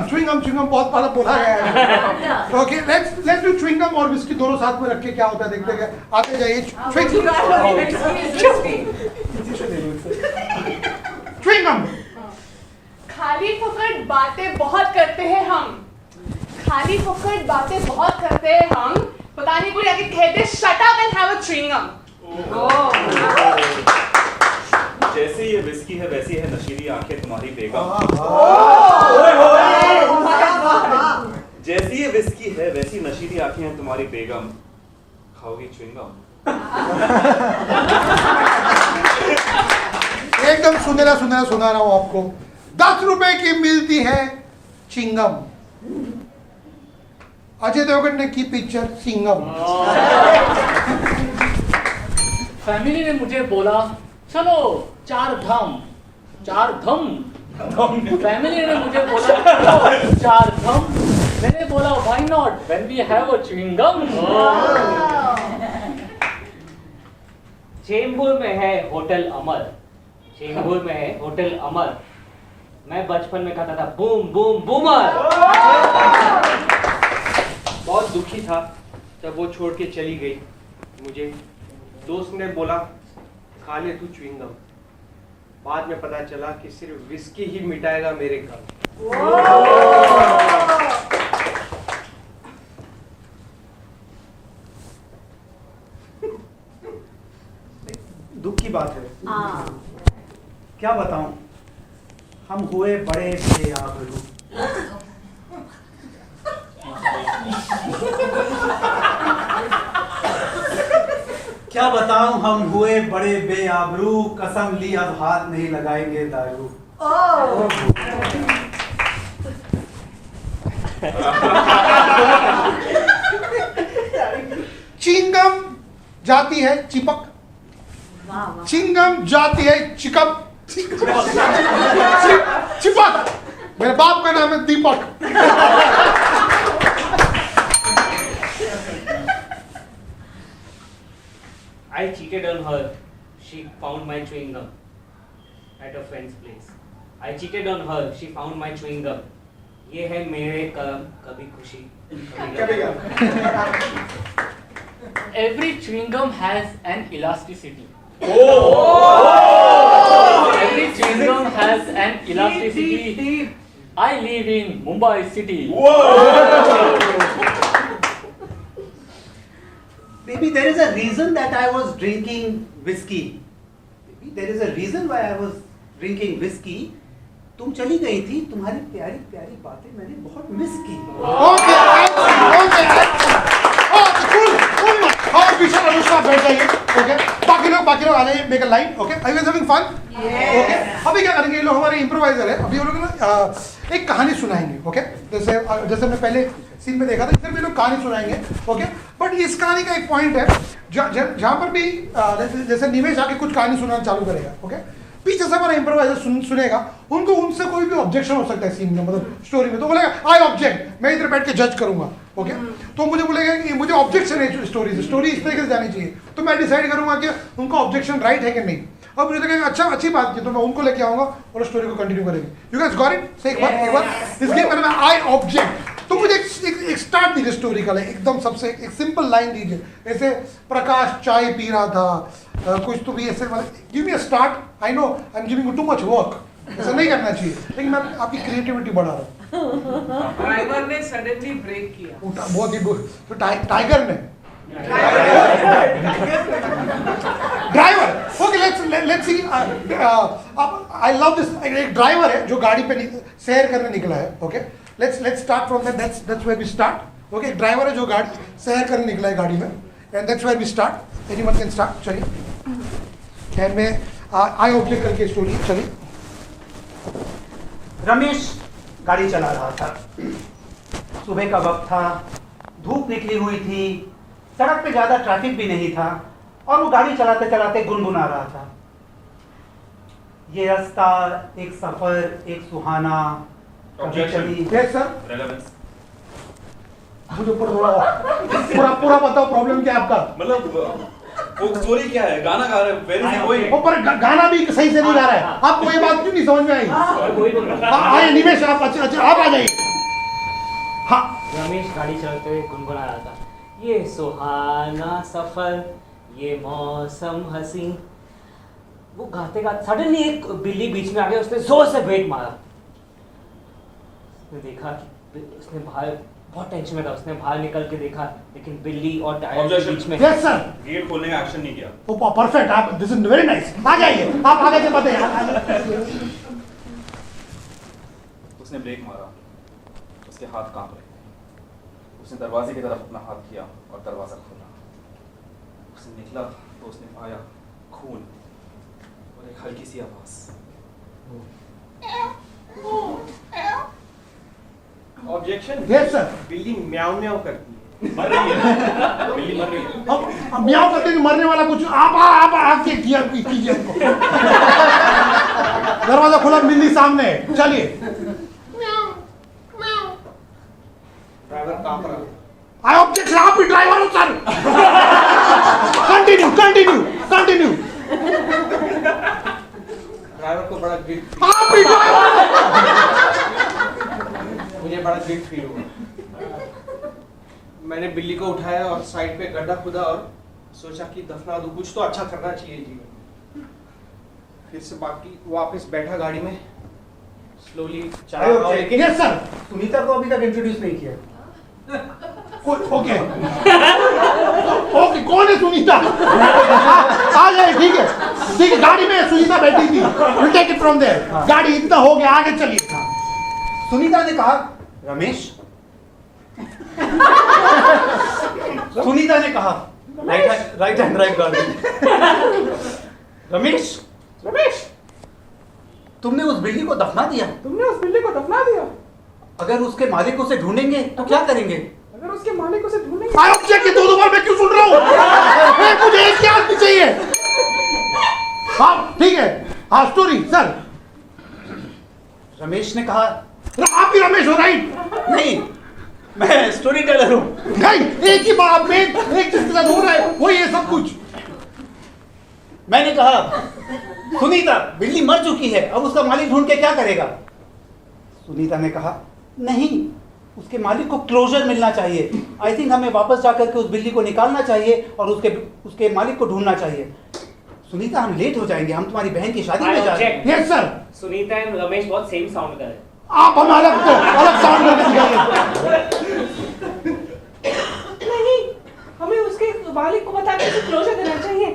च्युइंगम बहुत पहले बोला गया है। ओके, लेट्स डू च्युइंगम और विस्की दोनों साथ में रख के क्या होता है देखते हैं। आते जाइए। च्युइंगम। खाली फुकट बातें बहुत करते हैं हम, खाली फुकट बातें बहुत करते हैं हम। पता नहीं कोई आके कहते shut up and have a chewing gum. जैसे ये विस्की है वैसी है नशीली आंखें तुम्हारी बेगम। जैसी ये विस्की है वैसी नशीली आंखें हैं तुम्हारी बेगम। खाओगी च्युइंगम? एकदम सुनहरा सुना रहा हूं आपको। 10 रुपए की मिलती है चिंगम। अजय देवगन ने की पिक्चर सिंगम। फैमिली ने मुझे बोला चलो 4 धम। फैमिली ने मुझे बोला चलो 4 धम। मैंने बोला why not when we have a chewing gum. Chembur में है होटल अमर, चेंबूर में है होटल अमर। मैं बचपन में खाता था बूम बूम बूमर। बहुत दुखी था जब वो छोड़ के चली गई मुझे। दोस्त ने बोला खा ले तू च्युइंगम। बाद में पता चला कि सिर्फ विस्की ही मिटाएगा मेरे गम। दुख की बात है। क्या बताऊं, हम हुए बड़े बेआबरू। क्या बताऊं, हम हुए बड़े बेआबरू। कसम ली अब हाथ नहीं लगाएंगे दारू। चिंगम जाती है चिपक, चिंगम जाती है चिकप। चिपक। मेरे बाप का नाम है दीपक। I cheated on her. She found my chewing gum at a friend's place. I cheated on her. She found my chewing gum. ये है मेरे कर्म, कभी खुशी कभी गम। every chewing gum has an elasticity. Every chewing gum has an elasticity. I live in Mumbai city. Maybe there is a reason that I was drinking whiskey. Maybe there is a reason why I was drinking whiskey. तुम चली गई थी, तुम्हारी प्यारी प्यारी बातें मैंने बहुत मिस की। Okay, और पीछे अनुष्का बैठ जाइए, okay? बाकी लोग आ जाइए, make a line, okay? Are you guys having fun? Okay? अभी क्या करेंगे, ये लोग हमारे improviser है, अभी ये लोग ना एक कहानी सुनाएंगे, okay? जैसे हमने पहले सीन में देखा था, इधर भी लोग कहानी सुनाएंगे, okay? बट इस कहानी का एक पॉइंट है, जहाँ पर भी जैसे निवेश आके कुछ कहानी सुनाना चालू करेगा, okay? पीछे से हमारा इम्प्रोवाइजर सुनेगा, उनको उनसे कोई भी ऑब्जेक्शन हो सकता है सीन में, मतलब स्टोरी में, तो बोलेगा आई ऑब्जेक्ट, मैं इधर बैठ के जज करूंगा, ओके? तो मुझे बोलेगा कि मुझे ऑब्जेक्शन है स्टोरी से, स्टोरी इस तरीके से जानी चाहिए, तो मैं डिसाइड करूंगा कि उनका ऑब्जेक्शन राइट है कि नहीं। अब मुझे लगेगा अच्छा अच्छी बात की, तो मैं उनको लेके आऊंगा और स्टोरी को कंटिन्यू करेंगे। You guys got it? से एक बार इस गेम में आई ऑब्जेक्ट, तो मुझे एक स्टार्ट दीजिए स्टोरी का, एकदम सबसे एक सिंपल लाइन दीजिए, ऐसे प्रकाश चाय पी रहा था, कुछ तो भी ऐसे, give me a start. I know I am giving you too much work, ऐसा नहीं करना चाहिए, लेकिन मैं आपकी क्रिएटिविटी बढ़ा रहा हूँ। ड्राइवर ने सडनली ब्रेक किया, बहुत ही तो टाइगर ने driver, okay let's see, I love this. एक ड्राइवर है जो गाड़ी पे सैर करने निकला है, okay? Let's start from that, that's where we start, okay? एक ड्राइवर है जो गाड़ी सैर करने निकला है गाड़ी में, and that's where we start. Anyone can start, चलिए। एंड में आई ऑब्जेक्ट करके स्टोरी चलिए। रमेश गाड़ी चला रहा था, सुबह का वक्त था, धूप निकली हुई थी, सड़क पे ज्यादा ट्रैफिक भी नहीं था, और वो गाड़ी चलाते चलाते गुनगुना रहा था, ये रास्ता, एक सफर, एक सुहाना, कभी चली। यस सर, मुझे पूरा बताओ प्रॉब्लम क्या है आपका? मतलब वो स्टोरी क्या है? गाना गा रहे हैं, वेरी कोई ऊपर गाना भी सही से नहीं गा रहा है, आपको ये बात क्यों नहीं समझ में आई? आइए निवेश, आप अच्छा आप आ जाइए। हाँ, रमेश गाड़ी चलाते हुए गुनगुना रहा था, ये सुहाना सफर, ये मौसम हसीन। वो गाते गाते सडनली एक बिल्ली बीच में आ गया, उसने जोर से ब्रेक मारा। उसने देखा कि उसने बाहर, बहुत टेंशन में था, उसने बाहर निकल के देखा, लेकिन बिल्ली और टायर के बीच में। यस सर, गेट खोलने का एक्शन नहीं किया। ओ परफेक्ट, आप दिस इज वेरी नाइस, आ जाइए, आप आगे से बताइए। उसने ब्रेक मारा, उसके हाथ कांप रहे, उसने दरवाजे की तरफ अपना हाथ किया और दरवाजा खोला। उसने निकला तो उसने पाया खून और एक हल्की सी आवाज। ऑब्जेक्शन। यस सर, बिल्ली म्याऊ म्याऊ करती है, मर रही है, बिल्ली मर रही है। अब म्याऊ करते कि मरने वाला कुछ, आप आके किया कीजिए उनको। दरवाजा खुला, बिल्ली सामने, चलिए। ड्राइवर कांप रहा है। आई ऑब्जेक्ट, आप भी ड्राइवर हो सर। कंटिन्यू। ड्राइवर को बड़ा गिल्ट, आप भी ड्राइवर। मुझे बड़ा गिल्ट फील हुआ। मैंने बिल्ली को उठाया और साइड पे गड्ढा खुदा और सोचा कि दफना दूं, कुछ तो अच्छा करना चाहिए जीवन। फिर से बाकी वापस बैठा गाड़ी में, स्लोली चला। यस सर, सुनीता को अभी तक इंट्रोड्यूस नहीं किया। ओके, कौन है सुनीता? आ जाए, ठीक है, गाड़ी में सुनीता बैठी थी, will take it from there. गाड़ी इतना हो गया, आगे चलिए। सुनीता ने कहा रमेश, सुनीता ने कहा राइट हैंड ड्राइव कर। रमेश, तुमने उस बिल्ली को दफना दिया। अगर उसके मालिक उसे ढूंढेंगे तो क्या करेंगे? आई ऑब्जेक्ट, दो बार मैं क्यों सुन रहा हूँ? मुझे एक ही आदमी चाहिए। हाँ ठीक है, हाँ स्टोरी सर। रमेश ने कहा, आप भी रमेश हो राइट? नहीं, मैं स्टोरी टेलर हूँ। नहीं, एक ही बात में एक जिसके साथ हो रहा है वही है सब कुछ। मैंने कहा सुनीता, बिल्ली मर चुकी है, अब उसका मालिक ढूंढ के क्या करेगा? सुनीता ने कहा नहीं, उसके मालिक को क्लोजर मिलना चाहिए। आई थिंक हमें वापस जाकर के उस बिल्ली को निकालना चाहिए और उसके मालिक को ढूंढना चाहिए। सुनीता, हम लेट हो जाएंगे, हम तुम्हारी बहन की शादी में जा रहे हैं। Yes sir. Sunita and Ramesh बहुत सेम साउंड कर रहे हैं। आप हम अलग साउंड करके दिखाइए। नहीं, हमें उसके मालिक को बता के क्लोजर देना चाहिए।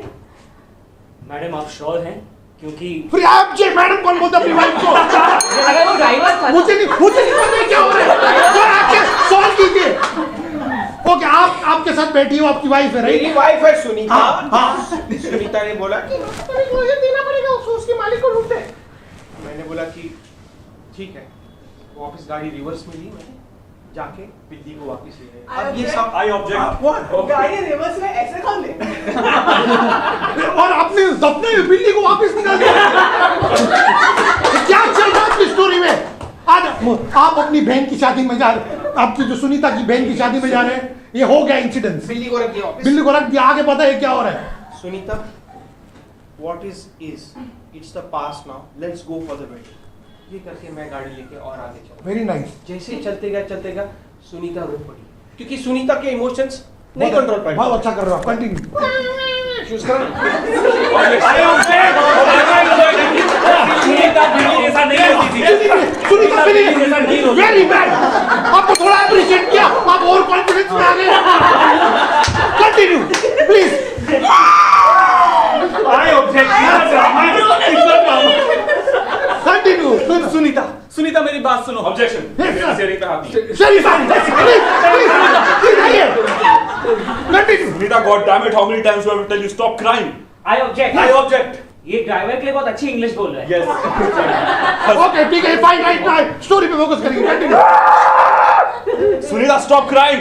मैडम आप श्योर हैं? क्योंकि फिर आप जी मैडम कौन बोलता अपनी वाइफ को? अगर वो ड्राइवर था, मुझे नहीं पता क्या हो रहा है। सर आपके सॉल्व कीजिए। ओके, आप आपके साथ बैठी हो, आपकी वाइफ है, राइट? मेरी वाइफ है सुनीता। हाँ। सुनीता ने बोला कि क्लोजर देना पड़ेगा उसको, उसके मालिक को ढूंढते। मैंने बोला कि ठीक है। वापस गाड़ी रिवर्स में ली मैंने, जाके बिल्ली को वापस ले आए। अब ये सब आई ऑब्जेक्ट। गाड़ी रिवर्स में ऐसे कौन ले? और आपने सपने में बिल्ली को वापस निकाल दिया। क्या चल रहा है आपकी स्टोरी में? आज आप अपनी बहन की शादी में जा रहे, आपकी जो सुनीता की बहन की शादी में जा रहे हैं, ये हो गया इंसिडेंट। बिल्ली को रख दिया वापस। बिल्ली को रख दिया, आगे पता है क्या हो रहा है? Sunita, what is it's the past now, let's go for the wedding। ये करके मैं गाड़ी लेके और आगे चला। Very nice. जैसे ही चलते गया सुनीता रो पड़ी, क्योंकि सुनीता के इमोशंस नहीं कंट्रोल पाए। बहुत अच्छा कर रहे हो आप, कंटिन्यू। चूज करो। सुनीता बिल्ली के साथ नहीं होती थी। सुनीता बिल्ली के साथ नहीं होती। Very bad. आपको थोड़ा अप्रिशिएट किया, आप और कॉन्फिडेंस में आ गए। Continue please. I object. Continue. Sunita मेरी बात सुनो। ऑब्जेक्शन। Yes, sir. शेरी पे हाथ नहीं। Sheriff, continue. Sunita, god damn it, how many times do I tell you stop crying? I object. I object. ये ड्राइवर के लिए बहुत अच्छी इंग्लिश बोल रहा है। यस। ओके ठीक है, फाइन, राइट नाउ स्टोरी पे फोकस करेंगे। Continue. Sunita stop crying.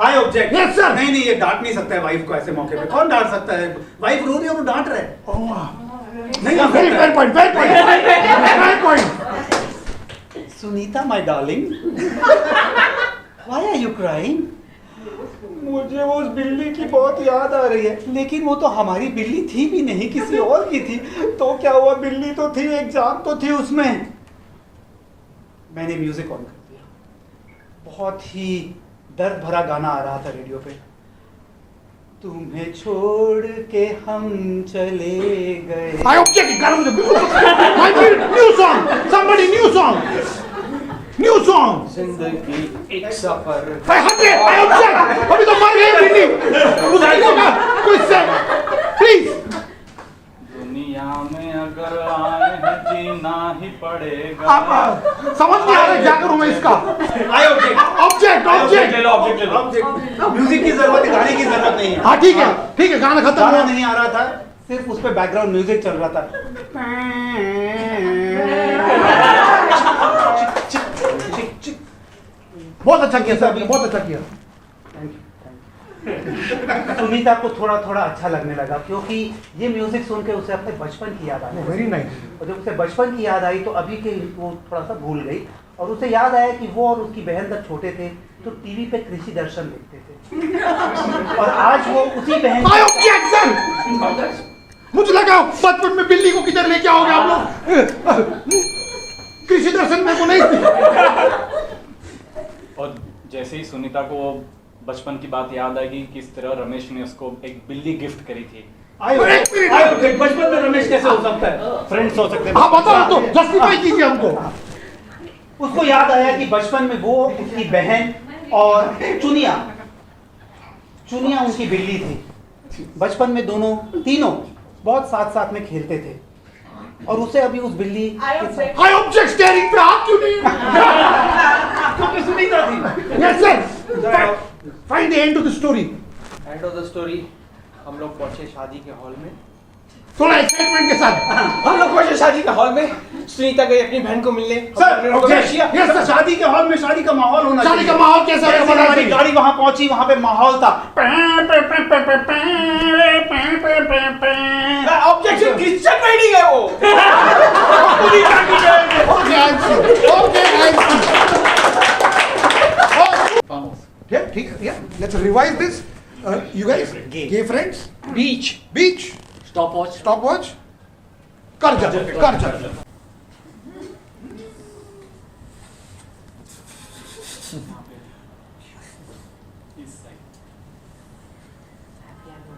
I object. Yes sir. नहीं, ये डांट नहीं सकता है वाइफ को ऐसे मौके पे। कौन डांट सकता है? वाइफ रो रही है और डांट रहा है। नहीं, very fair point, fair point. Sunita my darling, why are you crying? मुझे वो उस बिल्ली की बहुत याद आ रही है, लेकिन वो तो हमारी बिल्ली थी भी नहीं, किसी और की थी। तो क्या हुआ? बिल्ली तो थी, एक जान तो थी उसमें। मैंने म्यूजिक ऑन कर दिया, बहुत ही दर्द भरा गाना आ रहा था रेडियो पे। तुम्हें छोड़ के हम चले गए। I object. My new song. Somebody new song. New song. जिंदगी एक सफर। I object. अभी तो मर गए बिल्ली। कुछ से प्लीज। दुनिया में अगर आए हैं जीना ही पड़ेगा। आप समझ नहीं आ रहा क्या करूं मैं इसका? I object. ऑब्जेक्ट ले लो, ऑब्जेक्ट ले लो। म्यूजिक की जरूरत है, गाने की जरूरत नहीं है। हाँ ठीक है, गाना खत्म गाना हुआ। नहीं आ रहा था, सिर्फ उस पे बैकग्राउंड म्यूजिक चल रहा था। बहुत अच्छा किया सर, बहुत अच्छा किया। सुनीता को थोड़ा थोड़ा अच्छा लगने लगा, क्योंकि ये म्यूजिक सुन के उसे अपने बचपन की याद आ गई। Very nice. और जब उसे बचपन की याद आई तो अभी के वो थोड़ा सा भूल गई, और उसे याद आया कि वो और उसकी बहन जब छोटे थे तो टीवी पे कृषि दर्शन देखते थे। और आज वो उसी बहन। I object, sir. मुझे लगा बचपन में बिल्ली को किधर लेके आओगे आप लोग। कृषि दर्शन में को नहीं थी। और जैसे ही सुनीता को बचपन की बात याद आएगी, किस तरह रमेश ने उसको एक बिल्ली गिफ्ट करी थी। बचपन में रमेश कैसे हो सकता है? फ्रेंड्स हो सकते हैं। हाँ बताओ तो, जस्टिफाई कीजिए हमको। उसको याद आया कि बचपन में वो, उसकी बहन और चुनिया उनकी बिल्ली थी। बचपन में तीनों बहुत साथ साथ में खेलते थे, और उसे अभी उस बिल्ली। I object स्टीयरिंग पे हाथ क्यों नहीं? क्योंकि सुनीता थी। Yes sir. Find the end of the story. End of the story, हम लोग पहुंचे शादी के हॉल में। थोड़ा एक्साइटमेंट के साथ। हम लोग पहुंचे शादी के हॉल में। सुनीता गई अपनी बहन को मिलने। यस सर, शादी के हॉल में शादी का माहौल होना चाहिए। शादी का माहौल कैसा है? हमारी गाड़ी वहां पहुंची, वहां पे माहौल था। ऑब्जेक्शन, क्रिश्चियन वेडिंग है वो। Yeah, ठीक है। Yeah, let's revise this. You guys, gay friends. Beach. Stop watch. कर जा।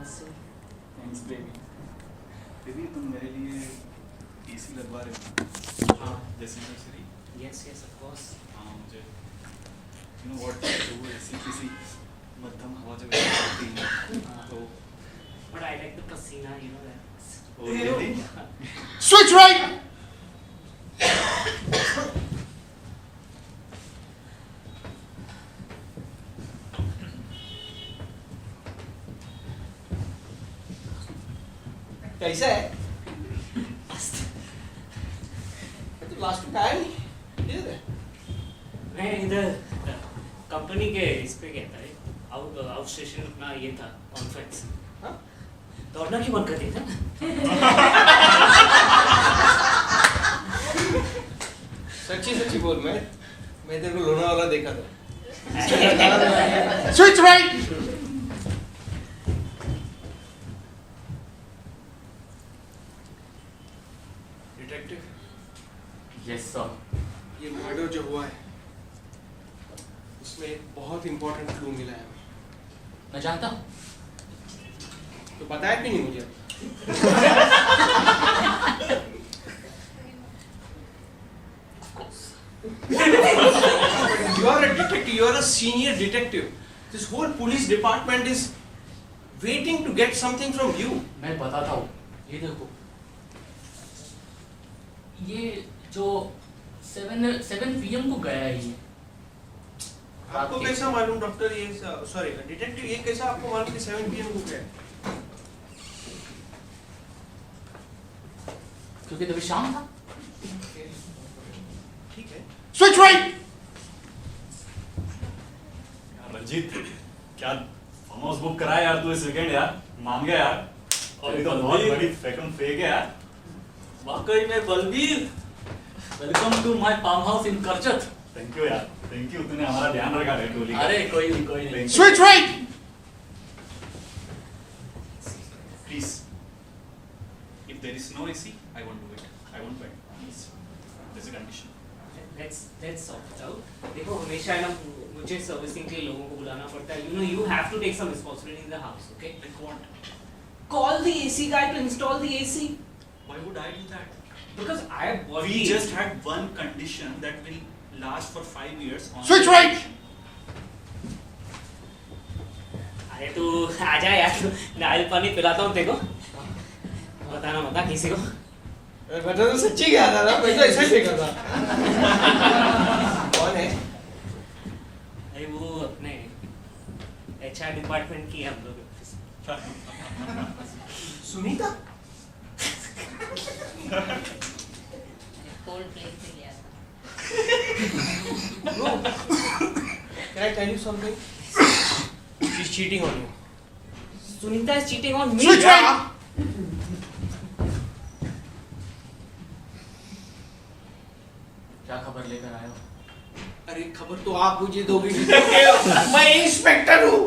Thanks baby. बेबी तुम मेरे लिए एसी लगवा रहे हो? हाँ जैसे nursery. Yes yes of course. हाँ मुझे यू नो व्हाट वो एसी किसी मध्यम हवा जब आती है तो बट आई लाइक द पसीना you know that. Oh really? Switch right. कैसा है? तो लास्ट में आया नहीं इधर है। मैं इधर कंपनी के इस पे गया था, आउट स्टेशन अपना ये था कॉन्फ्रेंस। हाँ? दौड़ना क्यों बंद कर दिया था? सच्ची बोल, मैं तेरे को लोनावाला देखा था। Switch right. Detective. Yes sir. ये मर्डर जो हुआ है उसमें एक बहुत इंपॉर्टेंट क्लू मिला है। मैं जानता हूँ। तो बताया क्यों नहीं मुझे? You are a detective. You are a senior detective. This whole police department is waiting to get something from you. मैं बताता हूँ। ये देखो, ये जो 7 PM को गया है ये। आपको कैसा मालूम डॉक्टर? ये सॉरी डिटेक्टिव, ये कैसा आपको मालूम कि 7 PM को गया? क्योंकि तभी शाम था। ठीक है। Switch right. रंजीत क्या फार्म हाउस बुक कराया यार तू इस वीकेंड यार, मान गया यार। और ये तो बहुत बड़ी फेकन फेक है यार। वाकई में Balbir, welcome to my farm house in Karchat. Thank you यार, थैंक यू, तूने हमारा ध्यान रखा है टोली का। अरे कोई नहीं। Switch right. Please, if there is no AC, I won't do it. I won't bed. Please, there's a condition. Let's sort it out. देखो हमेशा है ना मुझे सर्विसिंग के लिए लोगों को बुलाना पड़ता है। You have to take some responsibility in the house, okay? Like what? Call the AC guy to install the AC. Why would I do that? Because I have bought We the just AC. had one condition that will last for 5 years. On Switch right. अरे तू आजा यार, नारियल पानी पिलाता हूँ तेरे को। बताना मत किसी को। बता तो सच्ची क्या था ना, मैं तो ऐसा ही देखा था। कौन है? अरे वो अपने HR डिपार्टमेंट की है हम लोग। सुनीता? कोल्ड प्ले से गया था। No. Can I tell you something? She's cheating on you. Sunita is cheating on me. Switch right. क्या खबर लेकर आए हो? अरे खबर तो आप मुझे दोगे। मैं इंस्पेक्टर हूँ।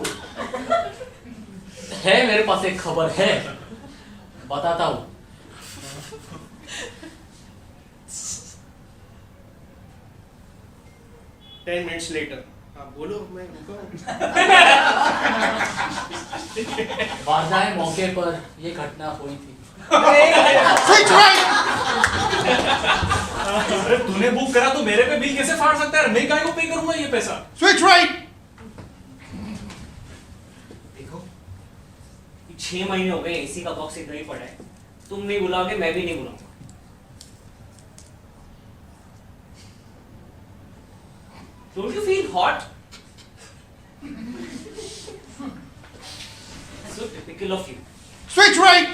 है मेरे पास एक खबर है, बताता हूँ। 10 minutes later. हाँ बोलो, मैं रुका हूँ। वारदाए मौके पर ये घटना हुई थी। Switch right. अरे तूने बुक करा तो मेरे पे बिल कैसे फाड़ सकता है? मैं काहे को पे करूंगा ये पैसा? Switch right. देखो 6 महीने हो गए AC का बॉक्स इधर ही पड़ा है। तुम नहीं बुलाओगे, मैं भी नहीं बुलाऊंगा। Don't you feel hot? So typical of you. Switch right.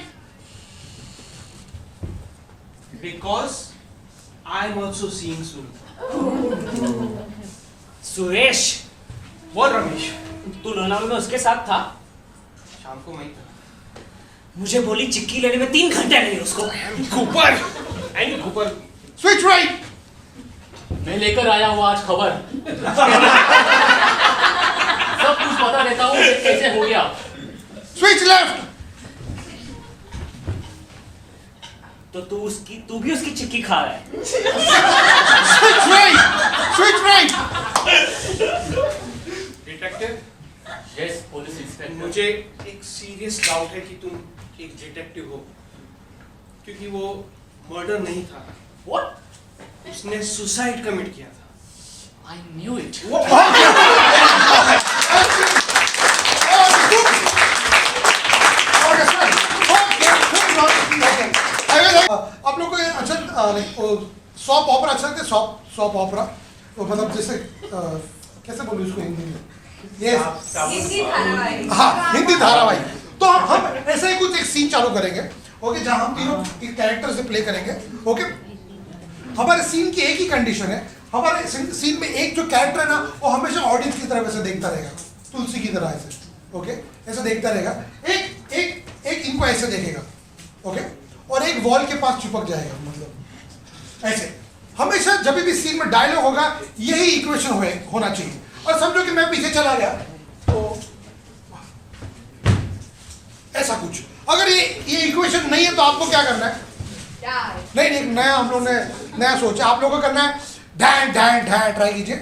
Because I am also seeing Sunita. Suresh, बोल रमेश। तू लोनावला में उसके साथ था? शाम को मैं ही था। मुझे बोली चिक्की लेने में 3 घंटे लगे उसको। Cooper. And Cooper. Switch right. मैं लेकर आया हूँ आज खबर। सब कुछ बता देता हूँ कि कैसे हो गया। Switch left. तो तू भी उसकी चिक्की खा रहा है। Switch right. Switch right. Detective. Yes, police inspector. मुझे एक सीरियस डाउट है कि तुम एक डिटेक्टिव हो, क्योंकि वो मर्डर नहीं था। What? उसने सुसाइड कमिट किया था। I knew it. आप लोग को ये अच्छा सॉप ऑपरा अच्छा लगता है? सॉप ऑपरा तो मतलब जैसे कैसे बोलूं इसको हिंदी में? ये हिंदी धारावाहिक। हाँ, हिंदी धारावाहिक। तो हम ऐसे ही कुछ एक सीन चालू करेंगे, ओके, जहां हम तीनों एक कैरेक्टर से प्ले करेंगे, ओके। हमारे सीन की एक ही कंडीशन है, हमारे सीन में एक जो कैरेक्टर है ना, वो हमेशा ऑडियंस की तरफ ऐसे देखता रहेगा, तुलसी की तरह ऐसे, ओके, ऐसे देखता रहेगा। एक इनको ऐसे देखेगा, ओके, और एक वॉल के पास चिपक जाएगा, मतलब ऐसे। हमेशा जब भी सीन में डायलॉग होगा यही इक्वेशन होना चाहिए। और समझो कि मैं पीछे चला गया तो ऐसा कुछ। अगर ये इक्वेशन नहीं है तो आपको क्या करना है? नहीं, नया हम लोग ने नया सोचा। आप लोगों को करना है डैन डैन डैन, ट्राई कीजिए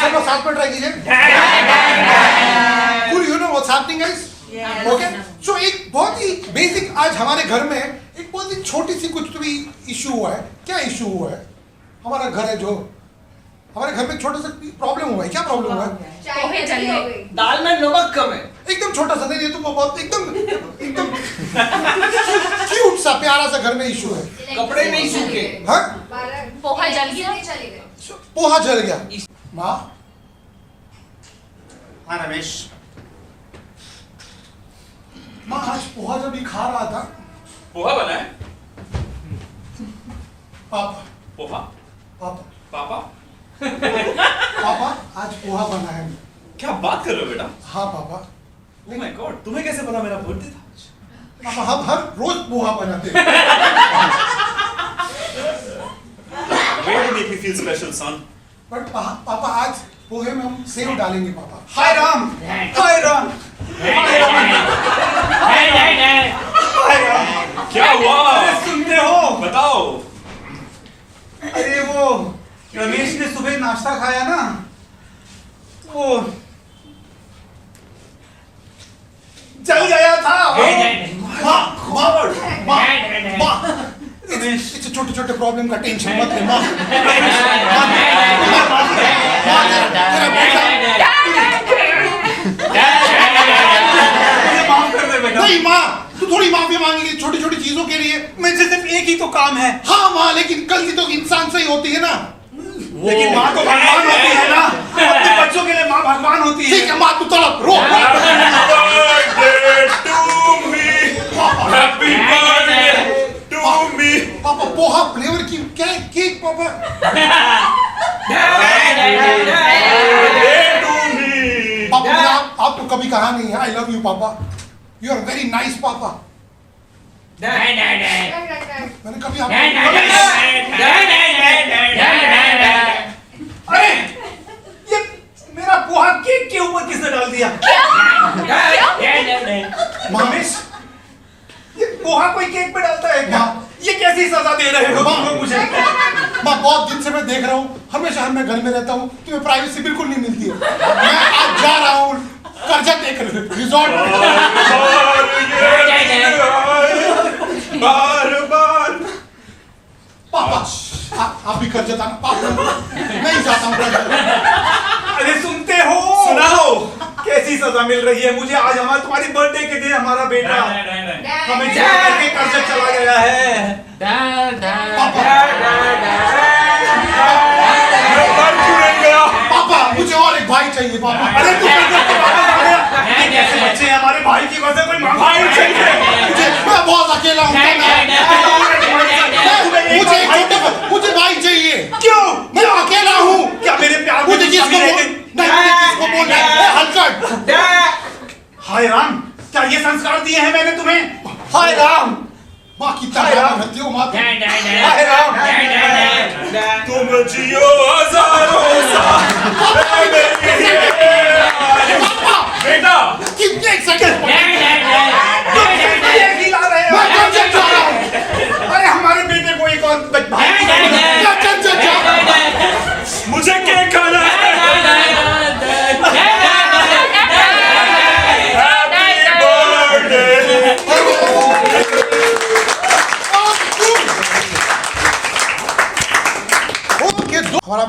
सब लोग साथ में ट्राई कीजिए। You know what's happening guys? Okay, so एक बहुत ही बेसिक, आज हमारे घर में एक बहुत ही छोटी सी कुछ तो भी इशू हुआ है। क्या इशू हुआ है? हमारा घर है जो, हमारे घर में छोटा सा प्रॉब्लम हुआ है। क्या प्रॉब्लम हुआ है? चाय जल गई, दाल में नमक कम है। एकदम छोटा सा, नहीं, ये तो बहुत एकदम क्यूट सा प्यारा सा घर में इशू है। कपड़े नहीं सूखे। हाँ, पोहा जल गया। चले गए। पोहा जल गया। माँ, हाँ रमेश, माँ आज पोहा जब भी खा रहा था, पोहा बना है? पापा पोहा? पापा पापा? पापा आज पोहा बना है। क्या बात कर रहे हो बेटा? हाँ पापा। Oh my God, तुम्हें कैसे पता मेरा बर्थडे था? पापा हम हर रोज पोहा बनाते हैं। Way to make me feel special, son. But पापा आज पोहे में हम सेव डालेंगे पापा। हाय राम, हाय राम, क्या हुआ? अरे सुनते हो? बताओ। अरे वो रमेश ने सुबह नाश्ता खाया ना, वो जल गया था। इस छोटे छोटे प्रॉब्लम का टेंशन मत ले माँ। नहीं माँ, तू थोड़ी माफी मांगेगी छोटी छोटी चीजों के लिए। मैं सिर्फ एक ही तो काम है। हाँ माँ, लेकिन गलती तो इंसान से ही होती है ना। लेकिन माँ तो भगवान होती है ना, अपने बच्चों के लिए माँ भगवान होती है। ठीक है माँ, तू तड़प रो। Happy birthday to me. पापा पोहा फ्लेवर की क्या केक पापा? पापा मुझे आपको कभी कहा नहीं है आई लव यू पापा। यू आर वेरी नाइस पापा। मैंने कभी अरे ये मेरा पोहा केक के ऊपर किसने डाल दिया? रमेश, ये पोहा कोई केक पे डालता है क्या? ये कैसी सजा दे रहे हो तुम लोग मुझे? माँ बहुत दिन से मैं देख रहा हूँ, हमेशा मैं घर में रहता हूँ, तुम्हें प्राइवेसी बिल्कुल नहीं मिलती है। मैं आज जा रहा हूँ कर्जा देख रिजॉर्ट। बार पापा आप भी कर्जा था ना पापा? नहीं जाता हूँ। अरे सुनते हो? सुनाओ। कैसी सजा मिल रही है मुझे? आज हमारा तुम्हारी बर्थडे के दिन हमारा बेटा हमें जा करके कर्जा चला गया है। पापा मुझे और एक भाई चाहिए पापा। अरे तू कैसे बच्चे हैं? हमारे भाई की वजह कोई भाई चाहिए। मैं बहुत अकेला हूँ। मुझे भाई चाहिए। क्यों? मैं अकेला हूँ। क्या मेरे प्यार मुझे किसको बोलना है? हलचल। हाय राम, क्या ये संस्कार दिए हैं मैंने तुम्हें? हाय राम, माँ की तरह रहती हो माँ। हाय राम, तुम जियो हजारों साल। बेटा कितने एक्साइटेड खिला रहे हो? अरे हमारे बेटे को एक और मुझे केक खाना है।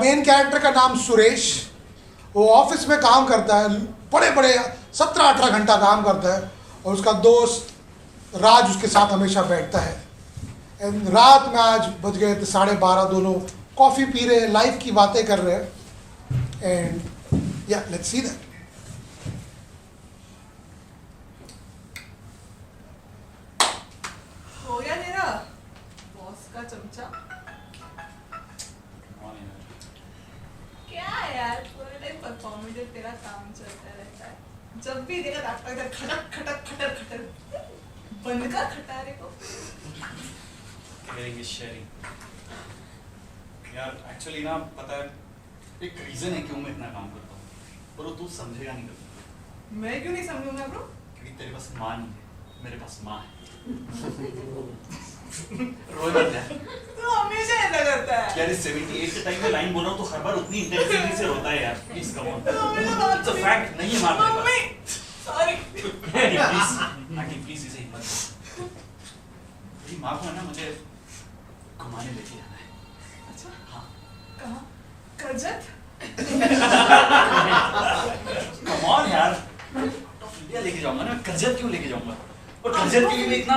मेन कैरेक्टर का नाम सुरेश, वो ऑफिस में काम करता है, बड़े बड़े 17-18 घंटा काम करता है, और उसका दोस्त राज उसके साथ हमेशा बैठता है। एंड रात में आज बज गए थे 12:30, दोनों कॉफ़ी पी रहे हैं, लाइफ की बातें कर रहे हैं। एंड या लेट्स सी दैट। हो गया तेरा बॉस का चमचा? क्या यार, पूरे टाइम परफॉर्मेटिव तेरा काम चलता रहता है। जब भी देखा आपका इधर खटक खटक खटर खटर, बंद का खटारे को। करेंगे शेयरिंग। यार एक्चुअली ना पता है एक रीजन है क्यों मैं इतना काम करता हूँ, पर वो तू समझेगा नहीं कभी। मैं क्यों नहीं समझूंगा ब्रो? क्योंकि तेरे पास माँ नहीं है, मेरे पास माँ है। रोज मत यार। तू हमेशा ऐसा करता है यार इस 78 के टाइम में लाइन बोल रहा हूँ तो हर बार उतनी इंटेंसिटी से रोता है यार। Please come on, it's a fact, नहीं है मार मम्मी सॉरी। आंटी प्लीज इसे हिम्मत दो। मेरी माँ को है ना मुझे घुमाने लेके जाना है। अच्छा हाँ कहाँ? करजत? कम ऑन यार, इंडिया लेके जाऊंगा ना, करजत क्यों लेके जाऊंगा? और करजत के लिए मैं इतना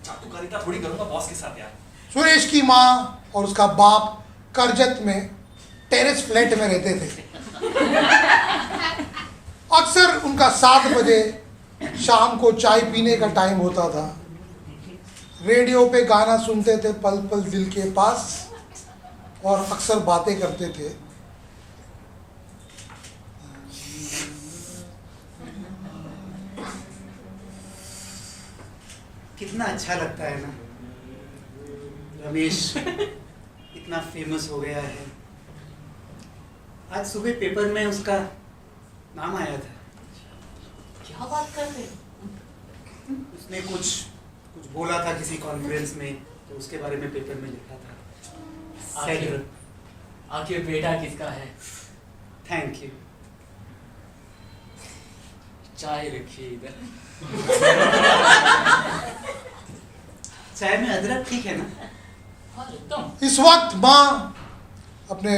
चाटुकारिता थोड़ी करूंगा बॉस के साथ यार। सुरेश की माँ और उसका बाप करजत में टेरेस फ्लैट में रहते थे। अक्सर उनका 7 बजे शाम को चाय पीने का टाइम होता था। रेडियो पे गाना सुनते थे पल पल दिल के पास, और अक्सर बातें करते थे। कितना अच्छा लगता है ना, रमेश इतना फेमस हो गया है। आज सुबह पेपर में उसका नाम आया था। क्या बात कर रहे हो? उसने कुछ बोला था किसी कॉन्फ्रेंस में, तो उसके बारे में पेपर में लिखा था। आखिर बेटा किसका है? Thank you. चाय रखिए इधर। चाय में अदरक ठीक है ना? हाँ एकदम। इस वक्त माँ अपने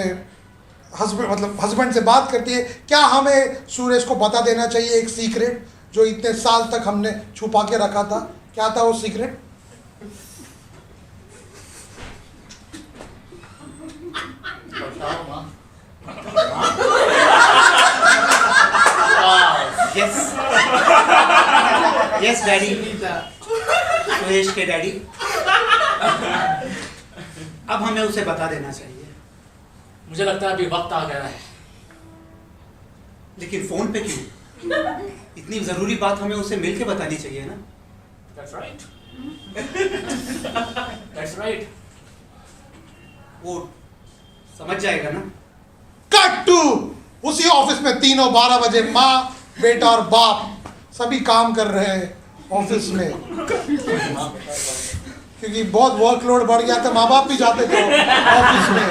हस्बैंड से बात करती है, क्या हमें सुरेश को बता देना चाहिए एक सीक्रेट जो इतने साल तक हमने छुपा के रखा था? क्या था वो सीक्रेट? बताओ माँ। यस यस डैडी, सुरेश के डैडी। अब हमें उसे बता देना चाहिए। मुझे लगता है अभी वक्त आ गया है। लेकिन फोन पे क्यों? इतनी जरूरी बात हमें उसे मिलके बतानी चाहिए ना। That's right. That's right. वो समझ जाएगा ना। कट टू उसी ऑफिस में तीनों 12 बजे माँ बेटा और बाप सभी काम कर रहे हैं ऑफिस में, क्योंकि बहुत वर्कलोड बढ़ गया था। माँ बाप भी जाते थे ऑफिस में,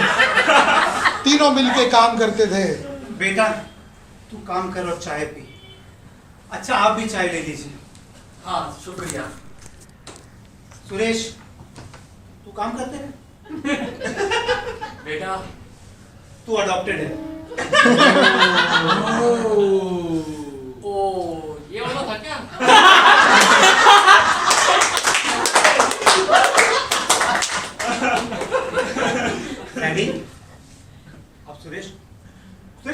तीनों मिलके काम करते थे। बेटा तू काम कर और चाय पी। अच्छा आप भी चाय ले लीजिए। हाँ शुक्रिया। सुरेश तू काम करते है? बेटा तू अडॉप्टेड है। ओ ये वाला था क्या? डैडी अब सुरेश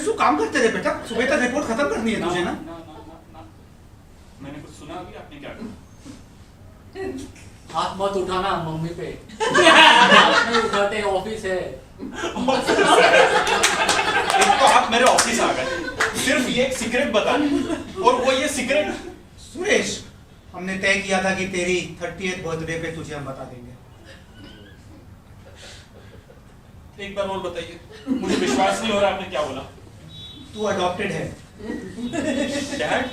तू काम करते रहे बेटा, सुबह तक रिपोर्ट खत्म करनी है तुझे ना। मैंने कुछ सुना अभी, आपने क्या कहा? हाथ मत उठाना मम्मी पे। हाथ नहीं उठाते, ऑफिस है। एक तो आप मेरे ऑफिस आ गए सिर्फ ये एक सीक्रेट बताने, और वो ये सीक्रेट। सुरेश हमने तय किया था कि तेरी 30th बर्थडे पे तुझे हम बता देंगे। एक बार और बताइए, मुझे विश्वास नहीं हो रहा आपने क्या बोला। तू अडॉप्टेड है। डैड?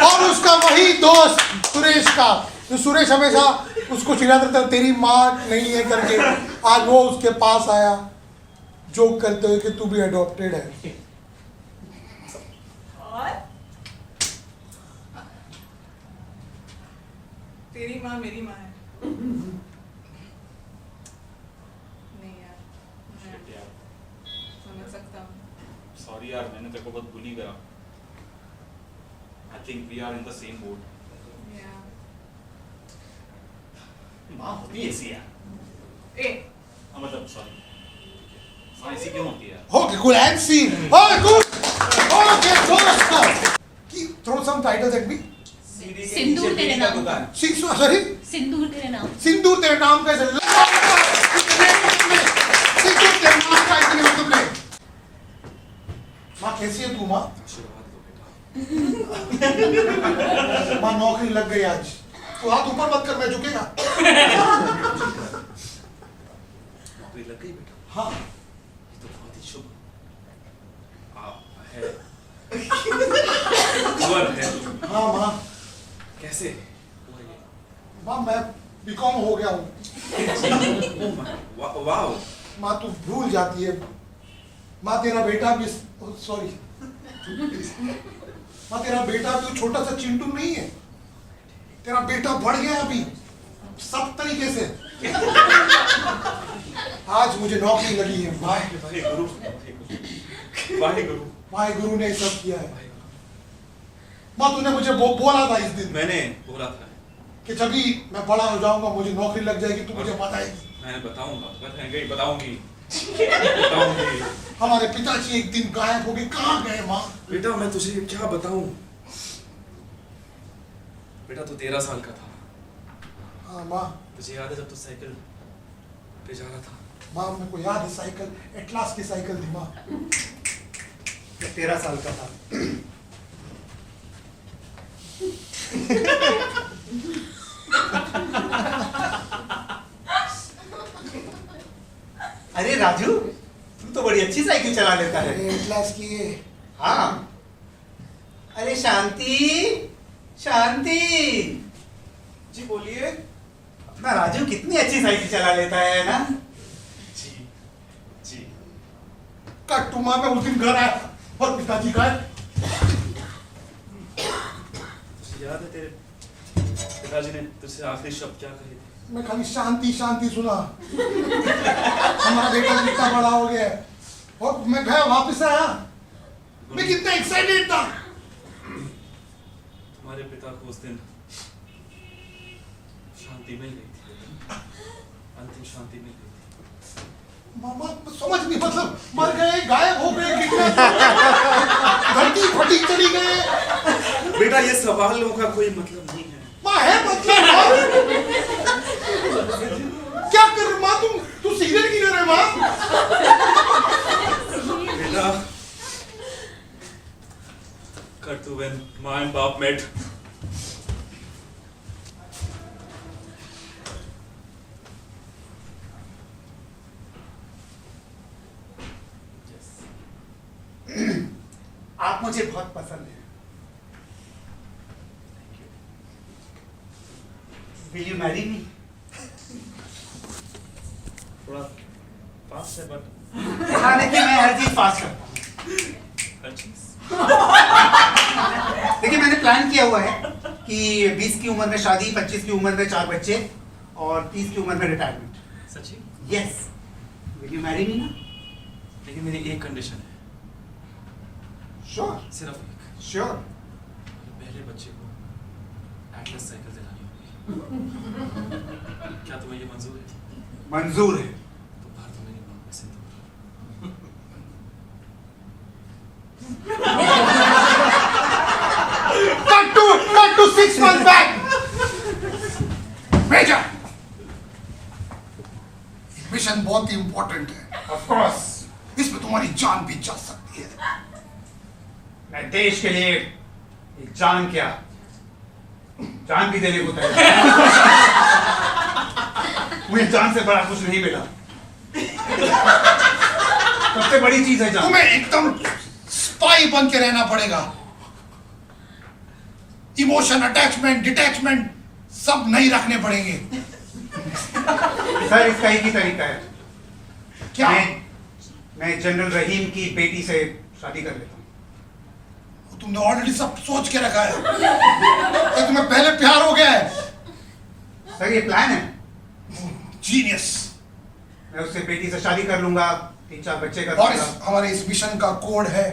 और उसका वही दोस्त सुरेश का, जो सुरेश हमेशा उसको चिढ़ाता था तेरी माँ नहीं है करके, आज वो उसके पास आया जोक करते हुए कि तू भी अडॉप्टेड है। और तेरी माँ मेरी माँ है। नहीं यार यार, मैंने तेरे को बहुत बुली करा। I think we are in the same boat. माँ होती ऐसी यार। मतलब सॉरी, माँ ऐसी क्यों होती है यार? Okay, cool. And scene. Oh, good. Okay, दोस्तों. Throw some titles at me. सिंदूर तेरे नाम का। Sorry. सिंदूर तेरे नाम। सिंदूर तेरे नाम का सिंदूर तेरे नाम का इतने में तुमने। माँ कैसी है तू माँ? माँ नौकरी लग गई आज। तू हाथ ऊपर मत कर, मैं झुकेगा। नौकरी लग गई बेटा? हाँ। ये तो बहुत ही शुभ है। खबर है। हाँ माँ। कैसे? माँ मैं बीकॉम हो गया हूँ। वाओ। माँ तू भूल जाती है। माँ तेरा बेटा भी सॉरी माँ तेरा बेटा भी छोटा सा चिंटू नहीं है। तेरा बेटा बढ़ गया अभी सब तरीके से। आज मुझे नौकरी लगी है। वाहेगुरु ने सब किया है। माँ तूने मुझे बोला था इस दिन। मैंने बोला था कि जब भी मैं बड़ा हो जाऊंगा मुझे नौकरी लग जाएगी, तू मुझे बताएगी। मैं बताऊंगा, बताऊंगी। हमारे पिताजी एक दिन गायब हो गए, कहाँ गए माँ? बेटा मैं तुझे क्या बताऊं? बेटा तू 13 साल का था। हाँ माँ। तुझे याद है जब तू साइकिल पे जा रहा था? माँ मेरे को याद है, साइकिल एटलास की साइकिल थी माँ। 13 साल का था। अरे राजू, तू तो बड़ी अच्छी साइकिल चला लेता है। एटलास की है। हाँ। अरे शांति, शांति। जी बोलिए। अपना राजू कितनी अच्छी साइकिल चला लेता है ना? जी। कट टू माँ मैं उस दिन घर आया और पिताजी गायब। तुझे याद है तेरे पिताजी ने तुझसे आखिरी शब्द क्या कहे थे? मैं खाली शांति शांति सुना। हमारा बेटा कितना बड़ा हो गया है और मैं गया वापस आया, मैं कितना एक्साइटेड था। तुम्हारे पिता को उस दिन शांति मिल गई थी, अंतिम शांति मिल गई थी। मामा समझ नहीं, मतलब मर गए, गायब हो गए, धरती फटी चली गए। बेटा ये सवालों का कोई मतलब नहीं है। माँ है मतलब। क्या कर माँ तू सिगरेट की रहे माँ? बेटा कर तू when माँ एंड बाप met। आप मुझे बहुत पसंद है। Will you marry me? थोड़ा फास्ट है बट खाने की मैं हर चीज फास्ट करता हूँ। हर चीज। देखिए मैंने प्लान किया हुआ है कि 20 की उम्र में शादी, 25 की उम्र में 4 बच्चे और 30 की उम्र में रिटायरमेंट। सच्ची? Yes. Will you marry me ना? लेकिन मेरी एक कंडीशन है। Sure. सिर्फ एक। Sure. पहले बच्चे को एटलस साइकिल दिलानी होगी। क्या तुम्हें ये मंजूर है? मंजूर है। तो बाहर तो मेरी माँ में सिंदूर। Cut to 6 months back. Major, mission बहुत ही इंपॉर्टेंट है। Of course. इसमें तुम्हारी जान भी जा सकती है। मैं देश के लिए एक जान क्या, जान भी देने को तैयार। मुझे जान से बड़ा कुछ नहीं मिला। सबसे बड़ी चीज है जान। तुम्हें एकदम स्पाई बन के रहना पड़ेगा। इमोशन, अटैचमेंट, डिटैचमेंट सब नहीं रखने पड़ेंगे। सर इसका एक ही तरीका है। क्या? मैं जनरल रहीम की बेटी से शादी कर लेता हूँ। तुमने ऑलरेडी सब सोच के रखा है। तो तुम्हें पहले प्यार हो गया है। सर ये प्लान है। जीनियस। मैं उससे बेटी से शादी कर लूंगा, 3-4 बच्चे कर और लूंगा। हमारे इस मिशन का कोड है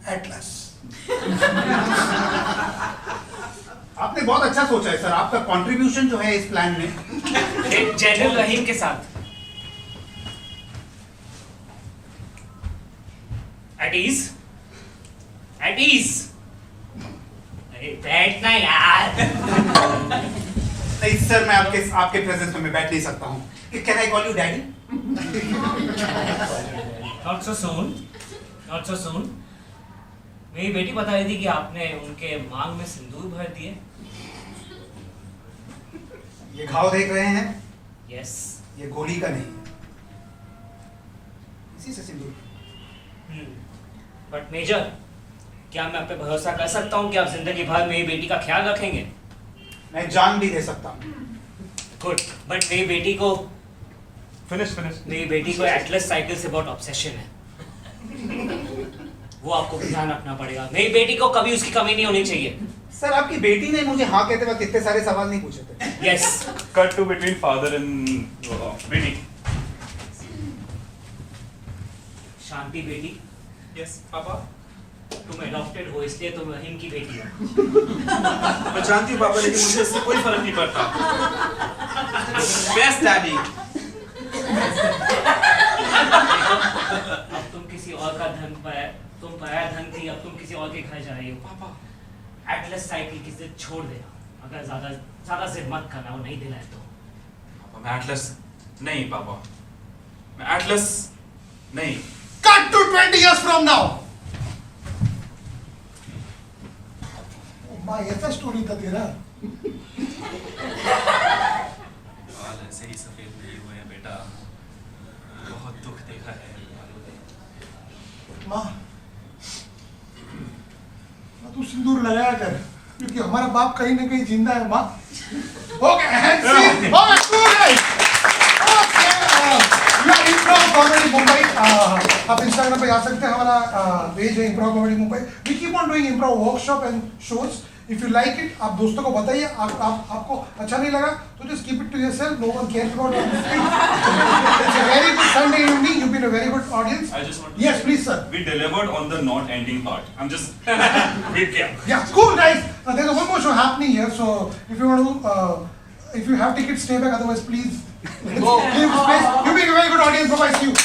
एटलस। आपने बहुत अच्छा सोचा है सर, आपका कंट्रीब्यूशन जो है इस प्लान में। जनरल रहीम के साथ एट ease. अरे बैठना यार। नहीं सर, मैं आपके प्रेजेंस में मैं बैठ नहीं सकता हूँ। Can I call you daddy? Not so soon. मेरी बेटी बता रही थी कि आपने उनके मांग में सिंदूर भर दिए। ये घाव देख रहे हैं? यस। ये गोली का नहीं है, इसी से सिंदूर। बट मेजर, क्या मैं आप पे भरोसा कर सकता हूँ कि आप जिंदगी भर मेरी बेटी का ख्याल रखेंगे? मैं जान भी दे सकता हूँ। गुड, बट मेरी बेटी को फिनिश मेरी बेटी को एटलस साइकिल से बहुत ऑब्सेशन है। वो आपको ध्यान रखना पड़ेगा। मेरी बेटी को कभी उसकी कमी नहीं होनी चाहिए। सर, आपकी बेटी ने मुझे हाँ कहते वक्त इतने सारे सवाल नहीं पूछे थे। Yes. Cut to between father and बेटी। शांति बेटी, यस पापा। तुम एडॉप्टेड हो इसलिए तुम रहीम की बेटी हो। मैं जानती हूँ पापा, लेकिन मुझे इससे कोई फर्क नहीं पड़ता। Best daddy. अब तुम किसी और का धन पाया, तुम पराया धन थी, अब तुम किसी और के घर जा रही हो। पापा एटलस साइकिल की जिद छोड़ देना। अगर ज्यादा जिद मत करना, वो नहीं देना है तो। पापा मैं एटलस नहीं, पापा मैं एटलस नहीं। Cut to 20 years from now. माँ ऐसा स्टोरी था तेरा। बाल ऐसे ही सफेद नहीं हुए हैं बेटा, बहुत दुख देखा है। माँ तू सिंदूर लगाया कर, क्योंकि हमारा बाप कहीं ना कहीं जिंदा है। माँ ओके, इम्प्रोव कॉमेडी मुंबई, आप इंस्टाग्राम पे जा सकते हैं, हमारा पेज है improv comedy Mumbai. We keep on doing improv workshop and shows. If you like it, आप दोस्तों को बताइए। आपको अच्छा नहीं लगा तो just keep it to yourself, no one cares about your mistake. It's a very good Sunday evening, you've been a very good audience. I just want to Yes, say, please sir. we delivered on the not ending part. I'm just wait here. Yeah, cool guys. There's one more show happening here, so if you want to, if you have tickets, stay back. Otherwise, please leave space. You've been a very good audience. Bye bye. See you.